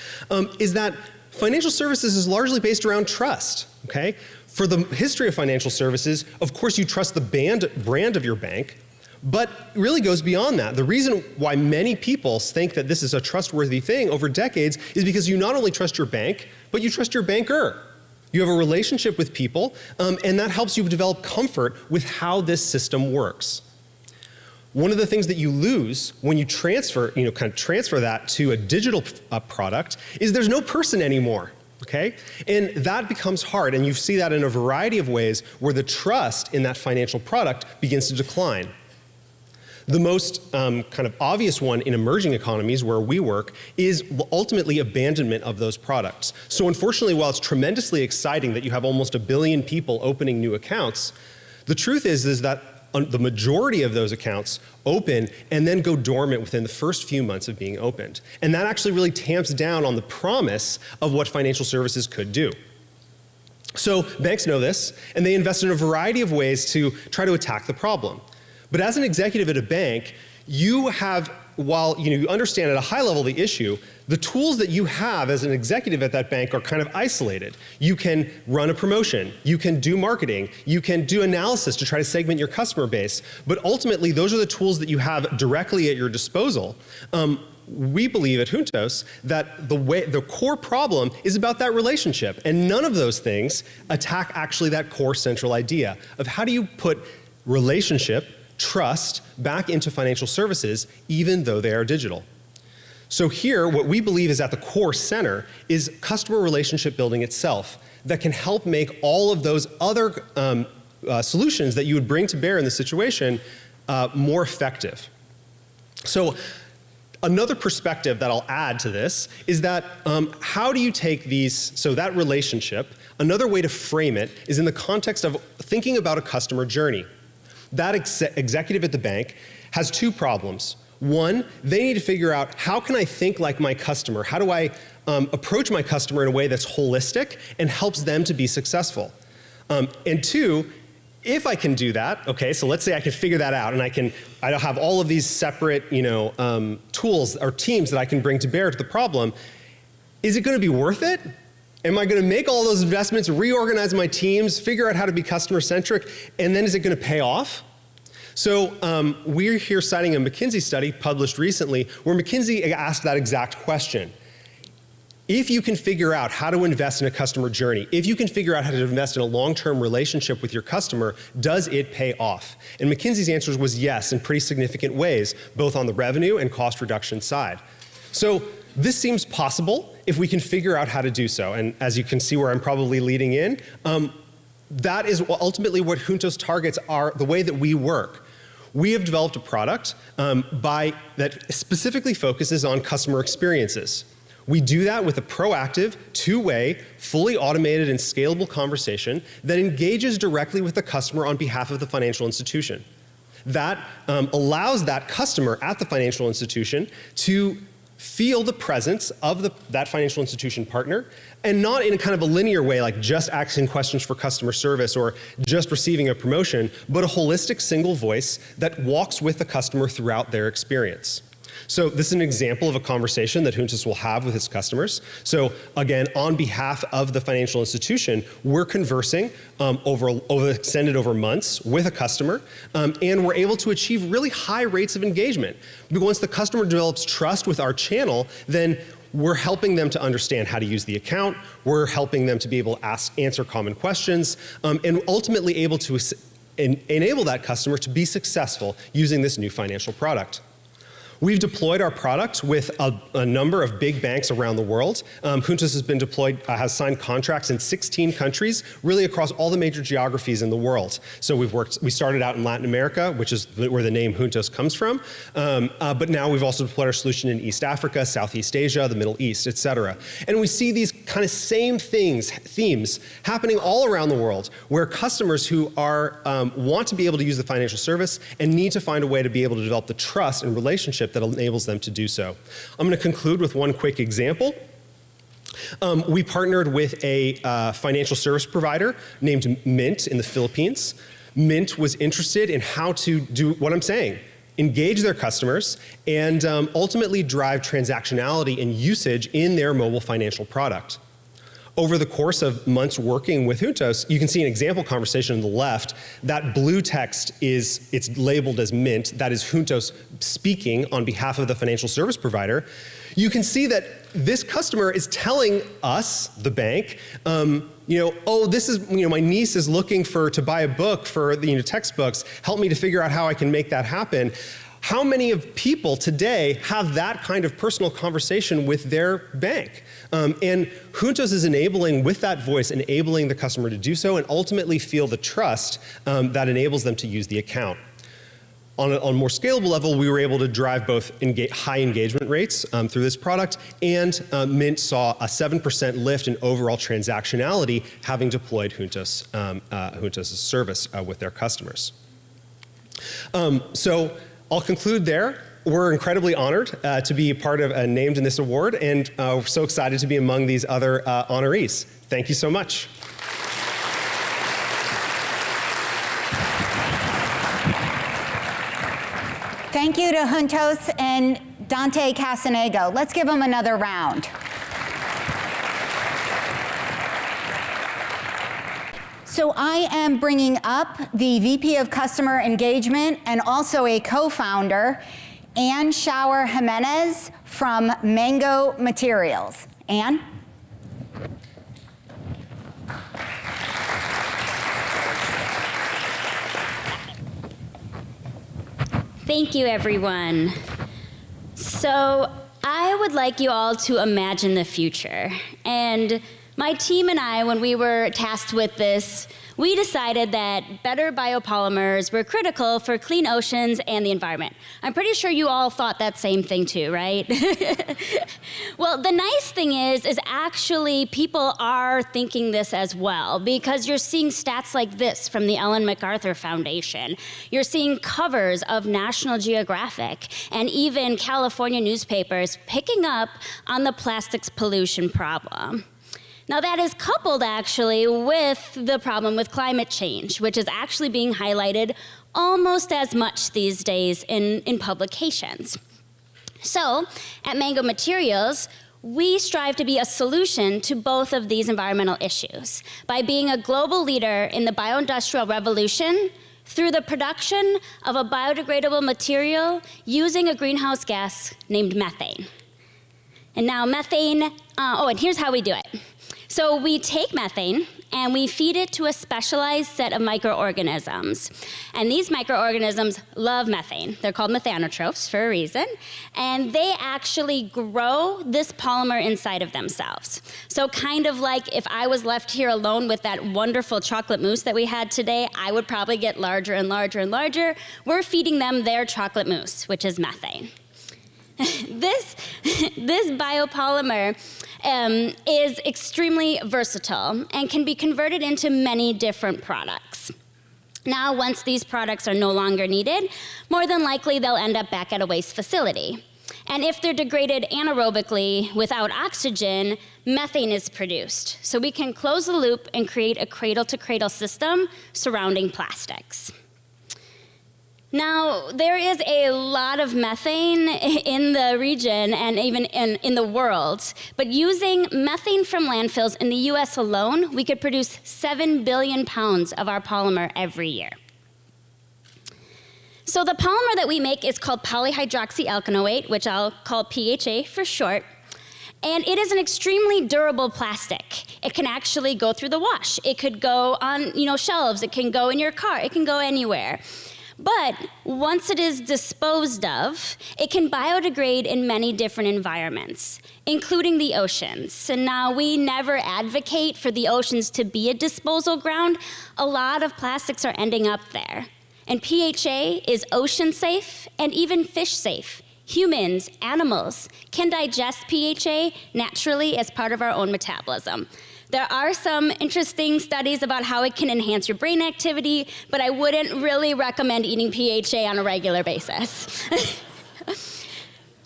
is that financial services is largely based around trust, okay? For the history of financial services, of course you trust the brand of your bank, but it really goes beyond that. The reason why many people think that this is a trustworthy thing over decades is because you not only trust your bank, but you trust your banker. You have a relationship with people, and that helps you develop comfort with how this system works. One of the things that you lose when you transfer that to a digital product is there's no person anymore. Okay? And that becomes hard, and you see that in a variety of ways where the trust in that financial product begins to decline. The most kind of obvious one in emerging economies where we work is ultimately abandonment of those products. So unfortunately, while it's tremendously exciting that you have almost 1 billion people opening new accounts, the truth is that the majority of those accounts open and then go dormant within the first few months of being opened. And that actually really tamps down on the promise of what financial services could do. So banks know this, and they invest in a variety of ways to try to attack the problem. But as an executive at a bank, you have, while you understand at a high level the issue, the tools that you have as an executive at that bank are kind of isolated. You can run a promotion, you can do marketing, you can do analysis to try to segment your customer base, but ultimately those are the tools that you have directly at your disposal. We believe at Juntos that the core problem is about that relationship, and none of those things attack actually that core central idea of how do you put relationship, trust back into financial services, even though they are digital. So here, what we believe is at the core center is customer relationship building itself that can help make all of those other solutions that you would bring to bear in this situation more effective. So another perspective that I'll add to this is that how do you take that relationship, another way to frame it is in the context of thinking about a customer journey. That executive at the bank has two problems. One, they need to figure out how can I think like my customer? How do I approach my customer in a way that's holistic and helps them to be successful? And two, if I can do that, okay, so let's say I can figure that out and I have all of these separate, tools or teams that I can bring to bear to the problem, is it going to be worth it? Am I going to make all those investments, reorganize my teams, figure out how to be customer-centric, and then is it going to pay off? So we're here citing a McKinsey study published recently where McKinsey asked that exact question. If you can figure out how to invest in a customer journey, if you can figure out how to invest in a long-term relationship with your customer, does it pay off? And McKinsey's answer was yes, in pretty significant ways, both on the revenue and cost reduction side. So this seems possible if we can figure out how to do so. And as you can see where I'm probably leading in, that is ultimately what Juntos targets are, the way that we work. We have developed a product that specifically focuses on customer experiences. We do that with a proactive, two-way, fully automated and scalable conversation that engages directly with the customer on behalf of the financial institution. That allows that customer at the financial institution to feel the presence of that financial institution partner, and not in a kind of a linear way, like just asking questions for customer service or just receiving a promotion, but a holistic single voice that walks with the customer throughout their experience. So this is an example of a conversation that Juntos will have with its customers. So again, on behalf of the financial institution, we're conversing extended over months with a customer, and we're able to achieve really high rates of engagement. Because once the customer develops trust with our channel, then we're helping them to understand how to use the account, we're helping them to be able to answer common questions, and ultimately able to enable that customer to be successful using this new financial product. We've deployed our product with a number of big banks around the world. Juntos has been deployed, has signed contracts in 16 countries, really across all the major geographies in the world. So we started out in Latin America, which is where the name Juntos comes from, but now we've also deployed our solution in East Africa, Southeast Asia, the Middle East, et cetera. And we see these kind of same themes happening all around the world, where customers who want to be able to use the financial service and need to find a way to be able to develop the trust and relationship that enables them to do so. I'm going to conclude with one quick example. We partnered with a financial service provider named Mint in the Philippines. Mint was interested in how to do what I'm saying, engage their customers, and ultimately drive transactionality and usage in their mobile financial product. Over the course of months working with Juntos, you can see an example conversation on the left. That blue text it's labeled as Mint. That is Juntos speaking on behalf of the financial service provider. You can see that this customer is telling us, the bank, oh, this is, my niece is looking to buy a book for the textbooks. Help me to figure out how I can make that happen. How many of people today have that kind of personal conversation with their bank? And Juntos is enabling, with that voice, enabling the customer to do so and ultimately feel the trust that enables them to use the account. On a more scalable level, we were able to drive both high engagement rates through this product, and Mint saw a 7% lift in overall transactionality having deployed Juntos' service with their customers. So I'll conclude there. We're incredibly honored to be part of named in this award, and we're so excited to be among these other honorees. Thank you so much. Thank you to Juntos and Dante Casanego. Let's give them another round. So I am bringing up the VP of Customer Engagement and also a co-founder, Ann Schauer Jimenez from Mango Materials. Ann? Thank you, everyone. So I would like you all to imagine the future. And my team and I, when we were tasked with this, we decided that better biopolymers were critical for clean oceans and the environment. I'm pretty sure you all thought that same thing too, right? Well, the nice thing is actually people are thinking this as well, because you're seeing stats like this from the Ellen MacArthur Foundation. You're seeing covers of National Geographic and even California newspapers picking up on the plastics pollution problem. Now that is coupled actually with the problem with climate change, which is actually being highlighted almost as much these days in publications. So at Mango Materials, we strive to be a solution to both of these environmental issues by being a global leader in the bioindustrial revolution through the production of a biodegradable material using a greenhouse gas named methane. And now methane, and here's how we do it. So we take methane and we feed it to a specialized set of microorganisms. And these microorganisms love methane. They're called methanotrophs for a reason. And they actually grow this polymer inside of themselves. So kind of like if I was left here alone with that wonderful chocolate mousse that we had today, I would probably get larger and larger and larger. We're feeding them their chocolate mousse, which is methane. This biopolymer is extremely versatile and can be converted into many different products. Now, once these products are no longer needed, more than likely they'll end up back at a waste facility. And if they're degraded anaerobically without oxygen, methane is produced. So we can close the loop and create a cradle-to-cradle system surrounding plastics. Now, there is a lot of methane in the region and even in the world, but using methane from landfills in the US alone, we could produce 7 billion pounds of our polymer every year. So the polymer that we make is called polyhydroxyalkanoate, which I'll call PHA for short, and it is an extremely durable plastic. It can actually go through the wash. It could go on, shelves. It can go in your car. It can go anywhere. But once it is disposed of, it can biodegrade in many different environments, including the oceans. And now we never advocate for the oceans to be a disposal ground. A lot of plastics are ending up there. And PHA is ocean safe and even fish safe. Humans, animals, can digest PHA naturally as part of our own metabolism. There are some interesting studies about how it can enhance your brain activity, but I wouldn't really recommend eating PHA on a regular basis.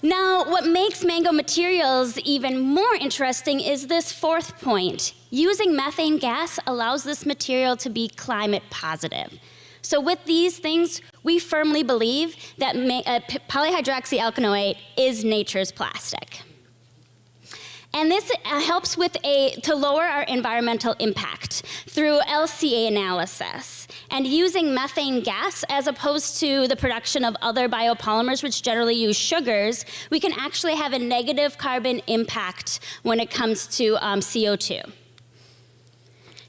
Now, what makes Mango Materials even more interesting is this fourth point. Using methane gas allows this material to be climate positive. So with these things, we firmly believe that polyhydroxyalkanoate is nature's plastic. And this helps to lower our environmental impact through LCA analysis. And using methane gas as opposed to the production of other biopolymers, which generally use sugars, we can actually have a negative carbon impact when it comes to CO2.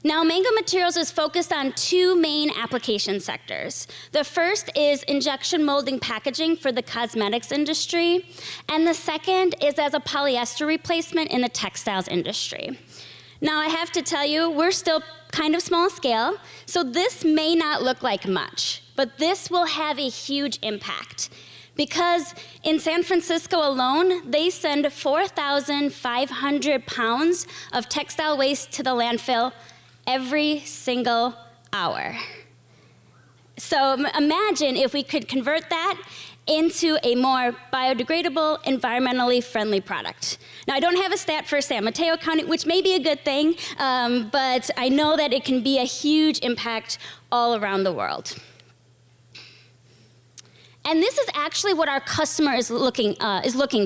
Now, Mango Materials is focused on two main application sectors. The first is injection molding packaging for the cosmetics industry, and the second is as a polyester replacement in the textiles industry. Now, I have to tell you, we're still kind of small scale, so this may not look like much, but this will have a huge impact. Because in San Francisco alone, they send 4,500 pounds of textile waste to the landfill every single hour. So imagine if we could convert that into a more biodegradable, environmentally friendly product. Now, I don't have a stat for San Mateo County, which may be a good thing, but I know that it can be a huge impact all around the world. And this is actually what our customer is looking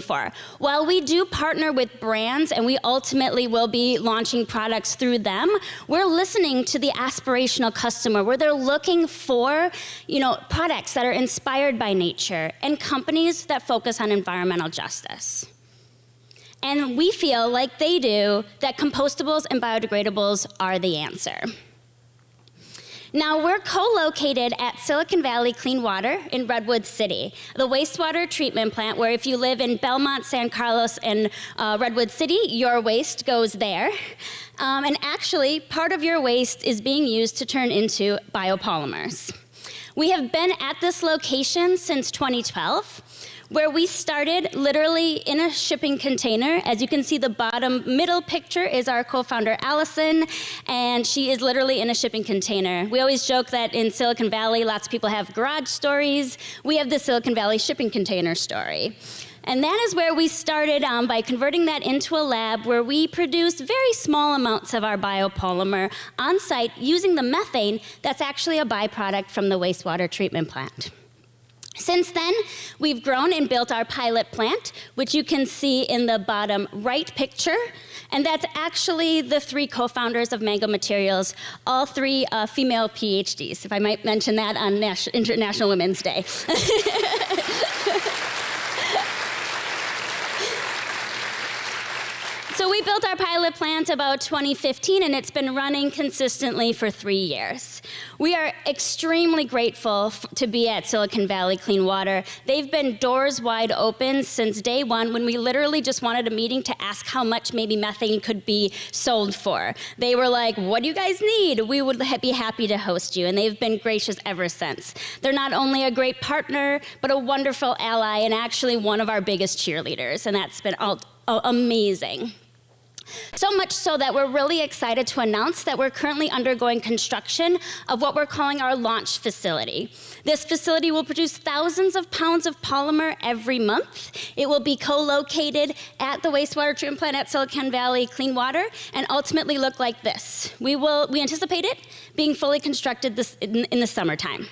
for. While we do partner with brands and we ultimately will be launching products through them, we're listening to the aspirational customer where they're looking for, products that are inspired by nature and companies that focus on environmental justice. And we feel like they do that compostables and biodegradables are the answer. Now, we're co-located at Silicon Valley Clean Water in Redwood City, the wastewater treatment plant where if you live in Belmont, San Carlos, and Redwood City, your waste goes there. And actually, part of your waste is being used to turn into biopolymers. We have been at this location since 2012, where we started literally in a shipping container. As you can see, the bottom middle picture is our co-founder, Allison, and she is literally in a shipping container. We always joke that in Silicon Valley, lots of people have garage stories. We have the Silicon Valley shipping container story. And that is where we started by converting that into a lab where we produce very small amounts of our biopolymer on site using the methane that's actually a byproduct from the wastewater treatment plant. Since then, we've grown and built our pilot plant, which you can see in the bottom right picture. And that's actually the 3 co-founders of Mango Materials, all 3 female PhDs, if I might mention that on International Women's Day. So we built our pilot plant about 2015, and it's been running consistently for 3 years. We are extremely grateful to be at Silicon Valley Clean Water. They've been doors wide open since day one when we literally just wanted a meeting to ask how much maybe methane could be sold for. They were like, what do you guys need? We would be happy to host you, and they've been gracious ever since. They're not only a great partner, but a wonderful ally, and actually one of our biggest cheerleaders, and that's been amazing. So much so that we're really excited to announce that we're currently undergoing construction of what we're calling our launch facility. This facility will produce thousands of pounds of polymer every month. It will be co-located at the wastewater treatment plant at Silicon Valley Clean Water and ultimately look like this. We anticipate it being fully constructed in the summertime.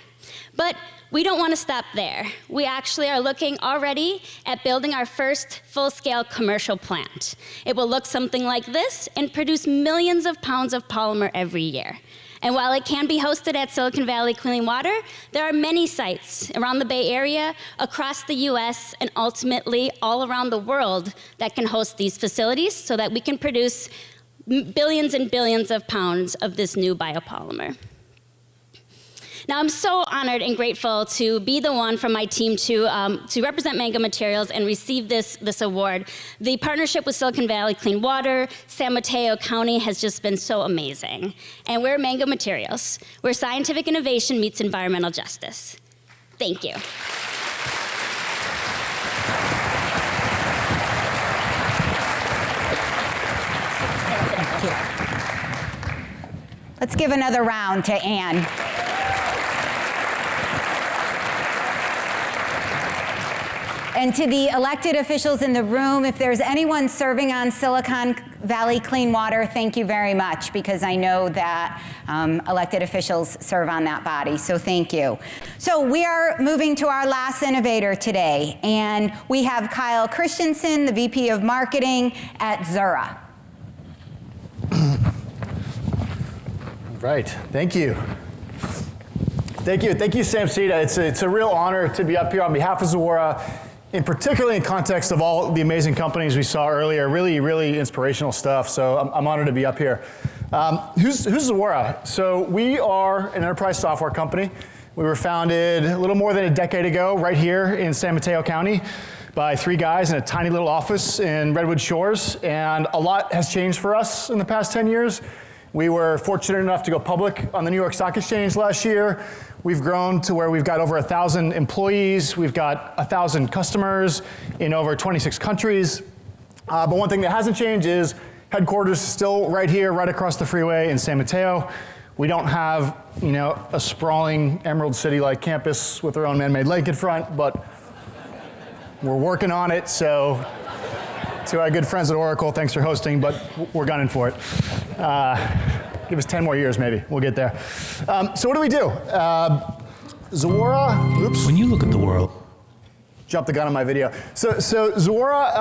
But we don't want to stop there. We actually are looking already at building our first full-scale commercial plant. It will look something like this and produce millions of pounds of polymer every year. And while it can be hosted at Silicon Valley Clean Water, there are many sites around the Bay Area, across the US, and ultimately all around the world that can host these facilities so that we can produce billions and billions of pounds of this new biopolymer. Now, I'm so honored and grateful to be the one from my team to represent Mango Materials and receive this award. The partnership with Silicon Valley Clean Water, San Mateo County has just been so amazing. And we're Mango Materials, where scientific innovation meets environmental justice. Thank you. Let's give another round to Anne. And to the elected officials in the room, if there's anyone serving on Silicon Valley Clean Water, thank you very much, because I know that elected officials serve on that body, so thank you. So we are moving to our last innovator today, and we have Kyle Christensen, the VP of Marketing at Zura. Right, thank you. Thank you, SAMCEDA. It's a real honor to be up here on behalf of Zura, and particularly in context of all the amazing companies we saw earlier. Really, really inspirational stuff, so I'm honored to be up here. Who's Zura? So we are an enterprise software company. We were founded a little more than a decade ago right here in San Mateo County by 3 guys in a tiny little office in Redwood Shores, and a lot has changed for us in the past 10 years. We were fortunate enough to go public on the New York Stock Exchange last year. We've grown to where we've got over 1,000 employees. We've got 1,000 customers in over 26 countries. But one thing that hasn't changed is headquarters still right here, right across the freeway in San Mateo. We don't have, a sprawling Emerald City-like campus with our own man-made lake in front, but we're working on it. So to our good friends at Oracle, thanks for hosting, but we're gunning for it. Give us 10 more years, maybe. We'll get there. So what do we do? Zura, oops. When you look at the world. Jumped the gun on my video. So Zura,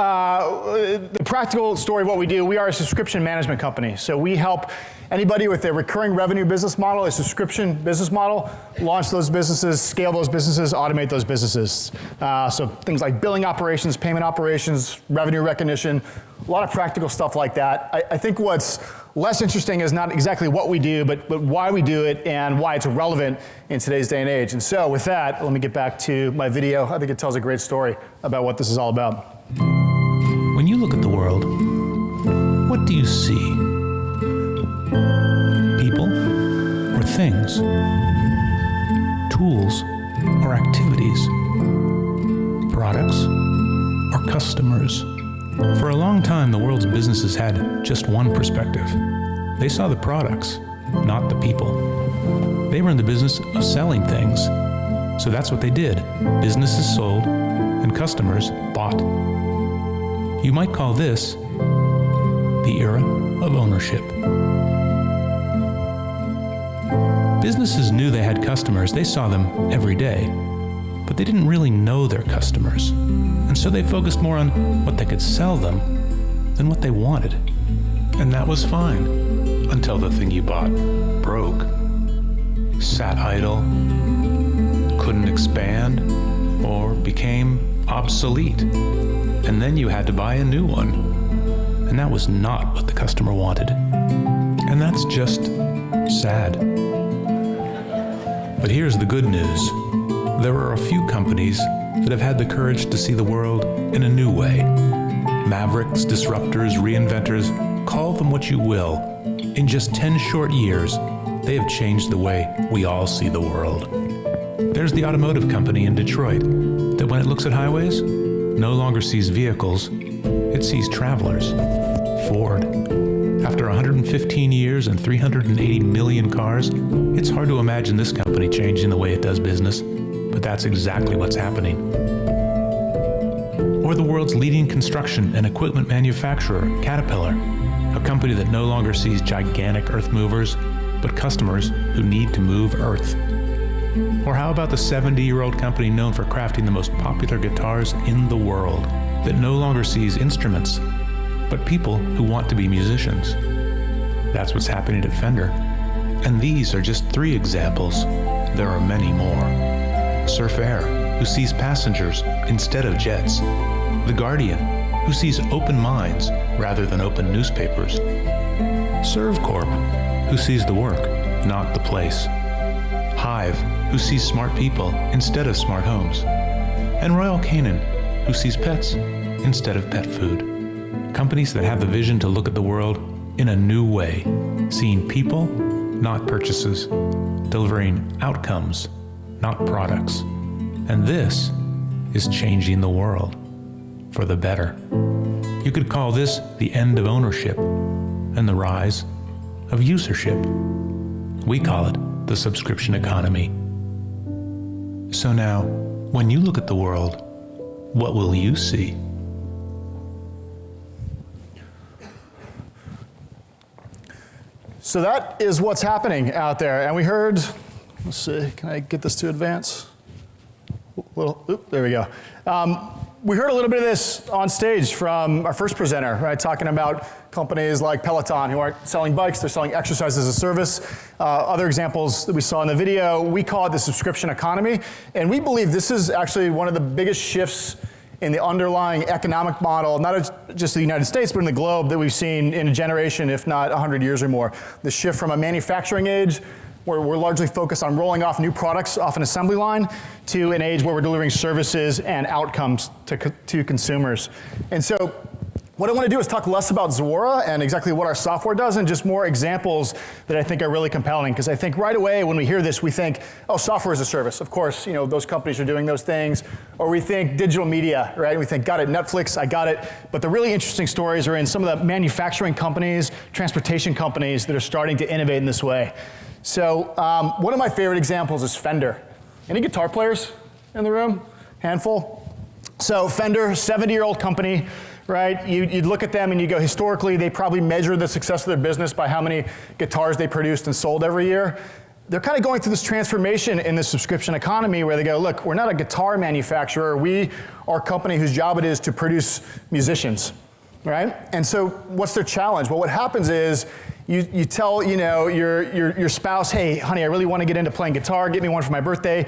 the practical story of what we do, we are a subscription management company. So we help anybody with a recurring revenue business model, a subscription business model, launch those businesses, scale those businesses, automate those businesses. So things like billing operations, payment operations, revenue recognition, a lot of practical stuff like that. I think what's less interesting is not exactly what we do, but why we do it and why it's relevant in today's day and age. And so with that, let me get back to my video. I think it tells a great story about what this is all about. When you look at the world, what do you see? People or things? Tools or activities? Products or customers? For a long time, the world's businesses had just one perspective. They saw the products, not the people. They were in the business of selling things. So that's what they did. Businesses sold, and customers bought. You might call this the era of ownership. Businesses knew they had customers. They saw them every day, but they didn't really know their customers. And so they focused more on what they could sell them than what they wanted. And that was fine until the thing you bought broke, sat idle, couldn't expand, or became obsolete. And then you had to buy a new one. And that was not what the customer wanted. And that's just sad. But here's the good news. There are a few companies that have had the courage to see the world in a new way. Mavericks, disruptors, reinventors, call them what you will. In just 10 short years, they have changed the way we all see the world. There's the automotive company in Detroit that when it looks at highways, no longer sees vehicles, it sees travelers. Ford. After 115 years and 380 million cars, it's hard to imagine this company changing the way it does business, but that's exactly what's happening. Or the world's leading construction and equipment manufacturer, Caterpillar, a company that no longer sees gigantic earth movers, but customers who need to move earth. Or how about the 70-year-old company known for crafting the most popular guitars in the world, that no longer sees instruments, but people who want to be musicians? That's what's happening at Fender. And these are just 3 examples. There are many more. Surf Air, who sees passengers instead of jets. The Guardian, who sees open minds rather than open newspapers. ServCorp, who sees the work, not the place. Hive, who sees smart people instead of smart homes. And Royal Canin, who sees pets instead of pet food. Companies that have the vision to look at the world in a new way, seeing people, not purchases, delivering outcomes, not products. And this is changing the world for the better. You could call this the end of ownership and the rise of usership. We call it the subscription economy. So now, when you look at the world, what will you see? So that is what's happening out there. And we heard, let's see, can I get this to advance? There we go. We heard a little bit of this on stage from our first presenter, right? Talking about companies like Peloton who aren't selling bikes, they're selling exercise as a service. Other examples that we saw in the video, we call it the subscription economy. And we believe this is actually one of the biggest shifts in the underlying economic model, not just the United States, but in the globe that we've seen in a generation, if not 100 years or more. The shift from a manufacturing age, where we're largely focused on rolling off new products off an assembly line, to an age where we're delivering services and outcomes to consumers. And so what I want to do is talk less about Zuora and exactly what our software does, and just more examples that I think are really compelling. Because I think right away when we hear this, we think, oh, software as a service. Of course, you know, those companies are doing those things. Or we think digital media, right? We think, got it, Netflix, I got it. But the really interesting stories are in some of the manufacturing companies, transportation companies that are starting to innovate in this way. So one of my favorite examples is Fender. Any guitar players in the room? Handful? So Fender, 70-year-old company, right? You'd look at them and you go, historically, they probably measure the success of their business by how many guitars they produced and sold every year. They're kind of going through this transformation in the subscription economy where they go, look, we're not a guitar manufacturer. We are a company whose job it is to produce musicians, right? And so what's their challenge? Well, what happens is you tell your spouse, hey, honey, I really want to get into playing guitar. Get me one for my birthday.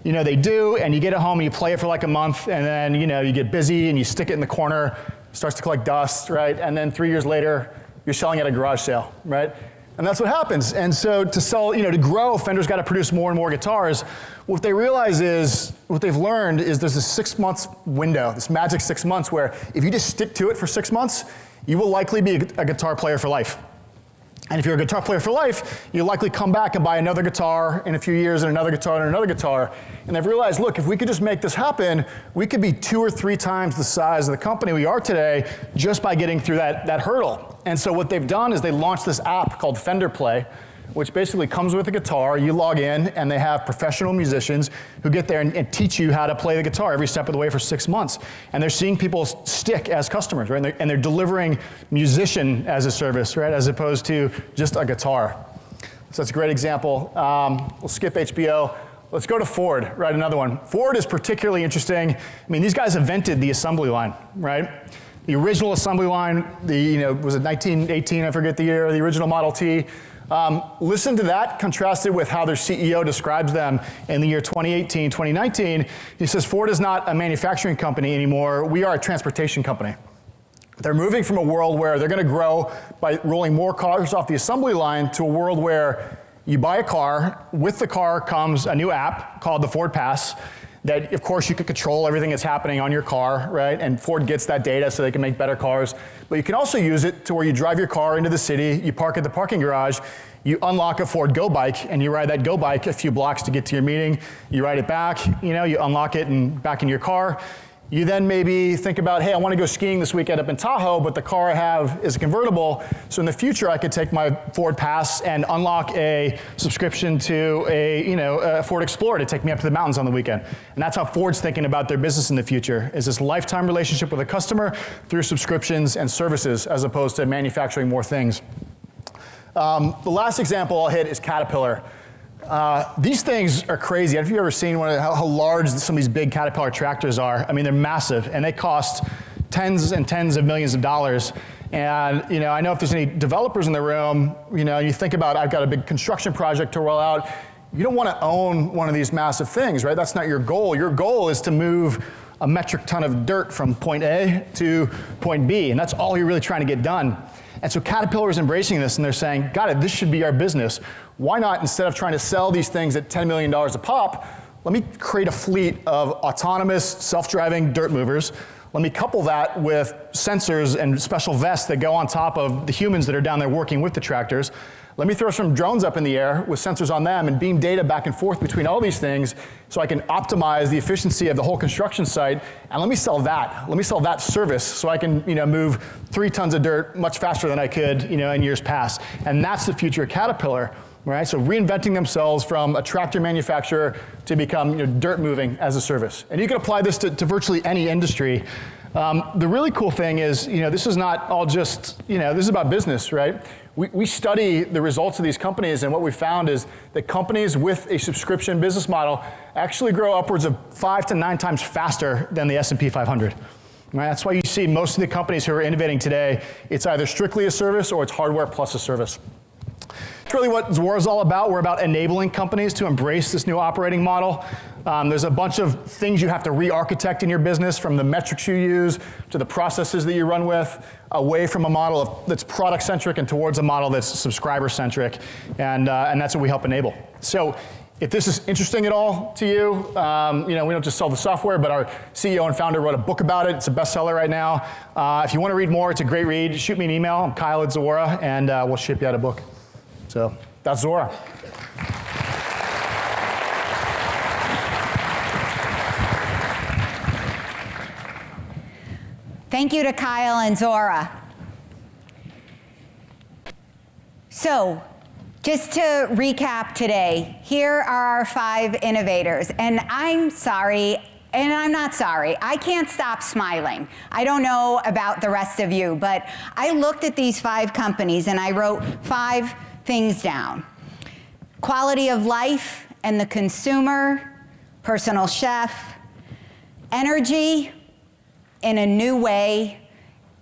You know, they do, and you get it home and you play it for like a month, and then, you know, you get busy and you stick it in the corner, it starts to collect dust, right? And then 3 years later, you're selling it at a garage sale, right? And that's what happens. And so to sell, you know, to grow, Fender's got to produce more and more guitars. What they realize is, what they've learned is there's a 6 months window, this magic 6 months, where if you just stick to it for 6 months, you will likely be a guitar player for life. And if you're a guitar player for life, you'll likely come back and buy another guitar in a few years, and another guitar and another guitar. And they've realized, look, if we could just make this happen, we could be 2 or 3 times the size of the company we are today just by getting through that hurdle. And so what they've done is they launched this app called Fender Play, which basically comes with a guitar. You log in, and they have professional musicians who get there and teach you how to play the guitar every step of the way for 6 months. And they're seeing people stick as customers, right? And they're delivering musician as a service, right, as opposed to just a guitar. So that's a great example. We'll skip HBO. Let's go to Ford, right, another one. Ford is particularly interesting. I mean, these guys invented the assembly line, right? The original assembly line, was it 1918, I forget the year, the original Model T. Listen to that contrasted with how their CEO describes them in the year 2018, 2019. He says, Ford is not a manufacturing company anymore. We are a transportation company. They're moving from a world where they're going to grow by rolling more cars off the assembly line to a world where you buy a car, with the car comes a new app called the Ford Pass that, of course, you can control everything that's happening on your car, right? And Ford gets that data so they can make better cars. But you can also use it to where you drive your car into the city, you park at the parking garage, you unlock a Ford Go Bike, and you ride that Go Bike a few blocks to get to your meeting. You ride it back, you unlock it and back in your car. You then maybe think about, hey, I want to go skiing this weekend up in Tahoe, but the car I have is a convertible. So in the future, I could take my Ford Pass and unlock a subscription to a Ford Explorer to take me up to the mountains on the weekend. And that's how Ford's thinking about their business in the future, is this lifetime relationship with a customer through subscriptions and services as opposed to manufacturing more things. The last example I'll hit is Caterpillar. These things are crazy. Have you ever seen how large some of these big Caterpillar tractors are? I mean, they're massive, and they cost tens and tens of millions of dollars. And I know if there's any developers in the room, you think about, I've got a big construction project to roll out. You don't want to own one of these massive things, right? That's not your goal. Your goal is to move a metric ton of dirt from point A to point B, and that's all you're really trying to get done. And so Caterpillar is embracing this, and they're saying, got it, this should be our business. Why not, instead of trying to sell these things at $10 million a pop, let me create a fleet of autonomous, self-driving dirt movers. Let me couple that with sensors and special vests that go on top of the humans that are down there working with the tractors. Let me throw some drones up in the air with sensors on them and beam data back and forth between all these things so I can optimize the efficiency of the whole construction site. And let me sell that. Let me sell that service so I can move 3 tons of dirt much faster than I could in years past. And that's the future of Caterpillar. Right? So reinventing themselves from a tractor manufacturer to become dirt moving as a service. And you can apply this to virtually any industry. The really cool thing is, this is not all just, this is about business, right? We study the results of these companies, and what we found is that companies with a subscription business model actually grow upwards of 5 to 9 times faster than the S&P 500. Right? That's why you see most of the companies who are innovating today, it's either strictly a service or it's hardware plus a service. That's really what Zuora is all about. We're about enabling companies to embrace this new operating model. There's a bunch of things you have to re-architect in your business, from the metrics you use to the processes that you run with, away from a model that's product-centric and towards a model that's subscriber-centric, and that's what we help enable. So if this is interesting at all to you, we don't just sell the software, but our CEO and founder wrote a book about it. It's a bestseller right now. If you want to read more, it's a great read. Shoot me an email. I'm Kyle at Zuora, and we'll ship you out a book. So that's Zuora. Thank you to Kyle and Zuora. So, just to recap today, here are our 5 innovators. And I'm sorry, and I'm not sorry. I can't stop smiling. I don't know about the rest of you, but I looked at these 5 companies and I wrote 5 things down. Quality of life and the consumer, personal chef, energy in a new way,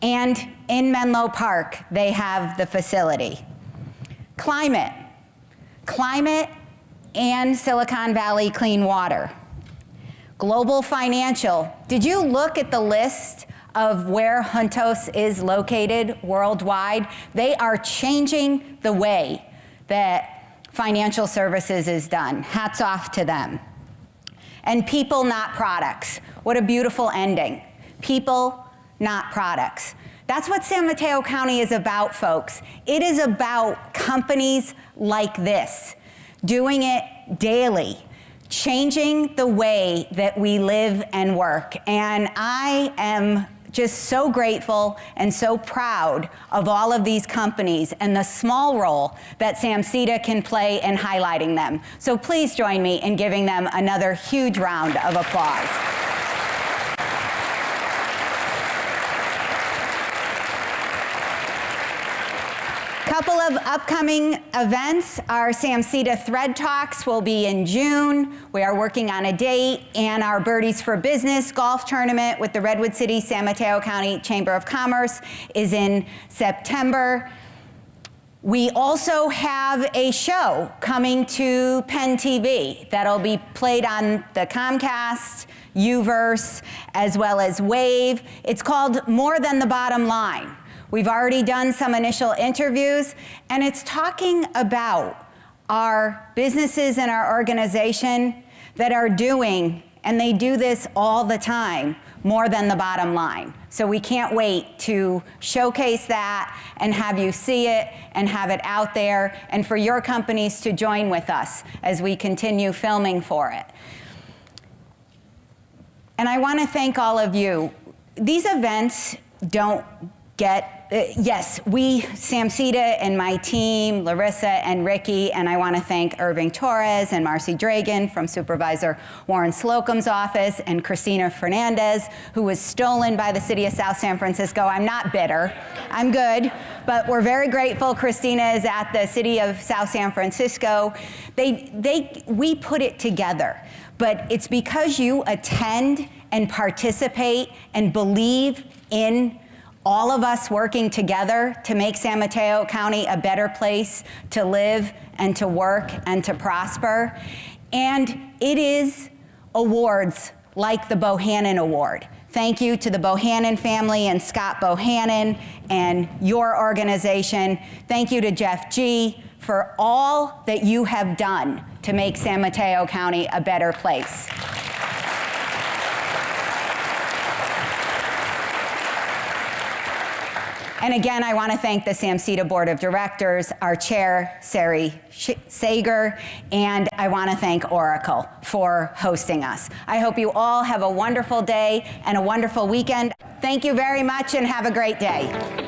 and in Menlo Park, they have the facility. Climate and Silicon Valley clean water. Global financial. Did you look at the list of where Juntos is located worldwide? They are changing the way that financial services is done. Hats off to them. And people, not products. What a beautiful ending. People, not products. That's what San Mateo County is about, folks. It is about companies like this, doing it daily, changing the way that we live and work. And I am just so grateful and so proud of all of these companies and the small role that SAMCEDA can play in highlighting them. So please join me in giving them another huge round of applause. Couple of upcoming events. Our SAMCEDA Thread Talks will be in June. We are working on a date, and our Birdies for Business golf tournament with the Redwood City San Mateo County Chamber of Commerce is in September. We also have a show coming to Penn TV that'll be played on the Comcast, Uverse, as well as Wave. It's called More Than the Bottom Line. We've already done some initial interviews, and it's talking about our businesses and our organization that are doing, and they do this all the time, more than the bottom line. So we can't wait to showcase that and have you see it and have it out there, and for your companies to join with us as we continue filming for it. And I want to thank all of you. These events don't get, yes, we, SAMCEDA and my team, Larissa and Ricky, and I want to thank Irving Torres and Marcy Dragan from Supervisor Warren Slocum's office, and Christina Fernandez, who was stolen by the city of South San Francisco. I'm not bitter, I'm good, but we're very grateful. Christina is at the city of South San Francisco. We put it together, but it's because you attend and participate and believe in all of us working together to make San Mateo County a better place to live and to work and to prosper. And it is awards like the Bohannon Award. Thank you to the Bohannon family and Scott Bohannon and your organization. Thank you to Jeff G. for all that you have done to make San Mateo County a better place. And again, I want to thank the SAMCEDA Board of Directors, our chair, Sari Sager, and I want to thank Oracle for hosting us. I hope you all have a wonderful day and a wonderful weekend. Thank you very much and have a great day.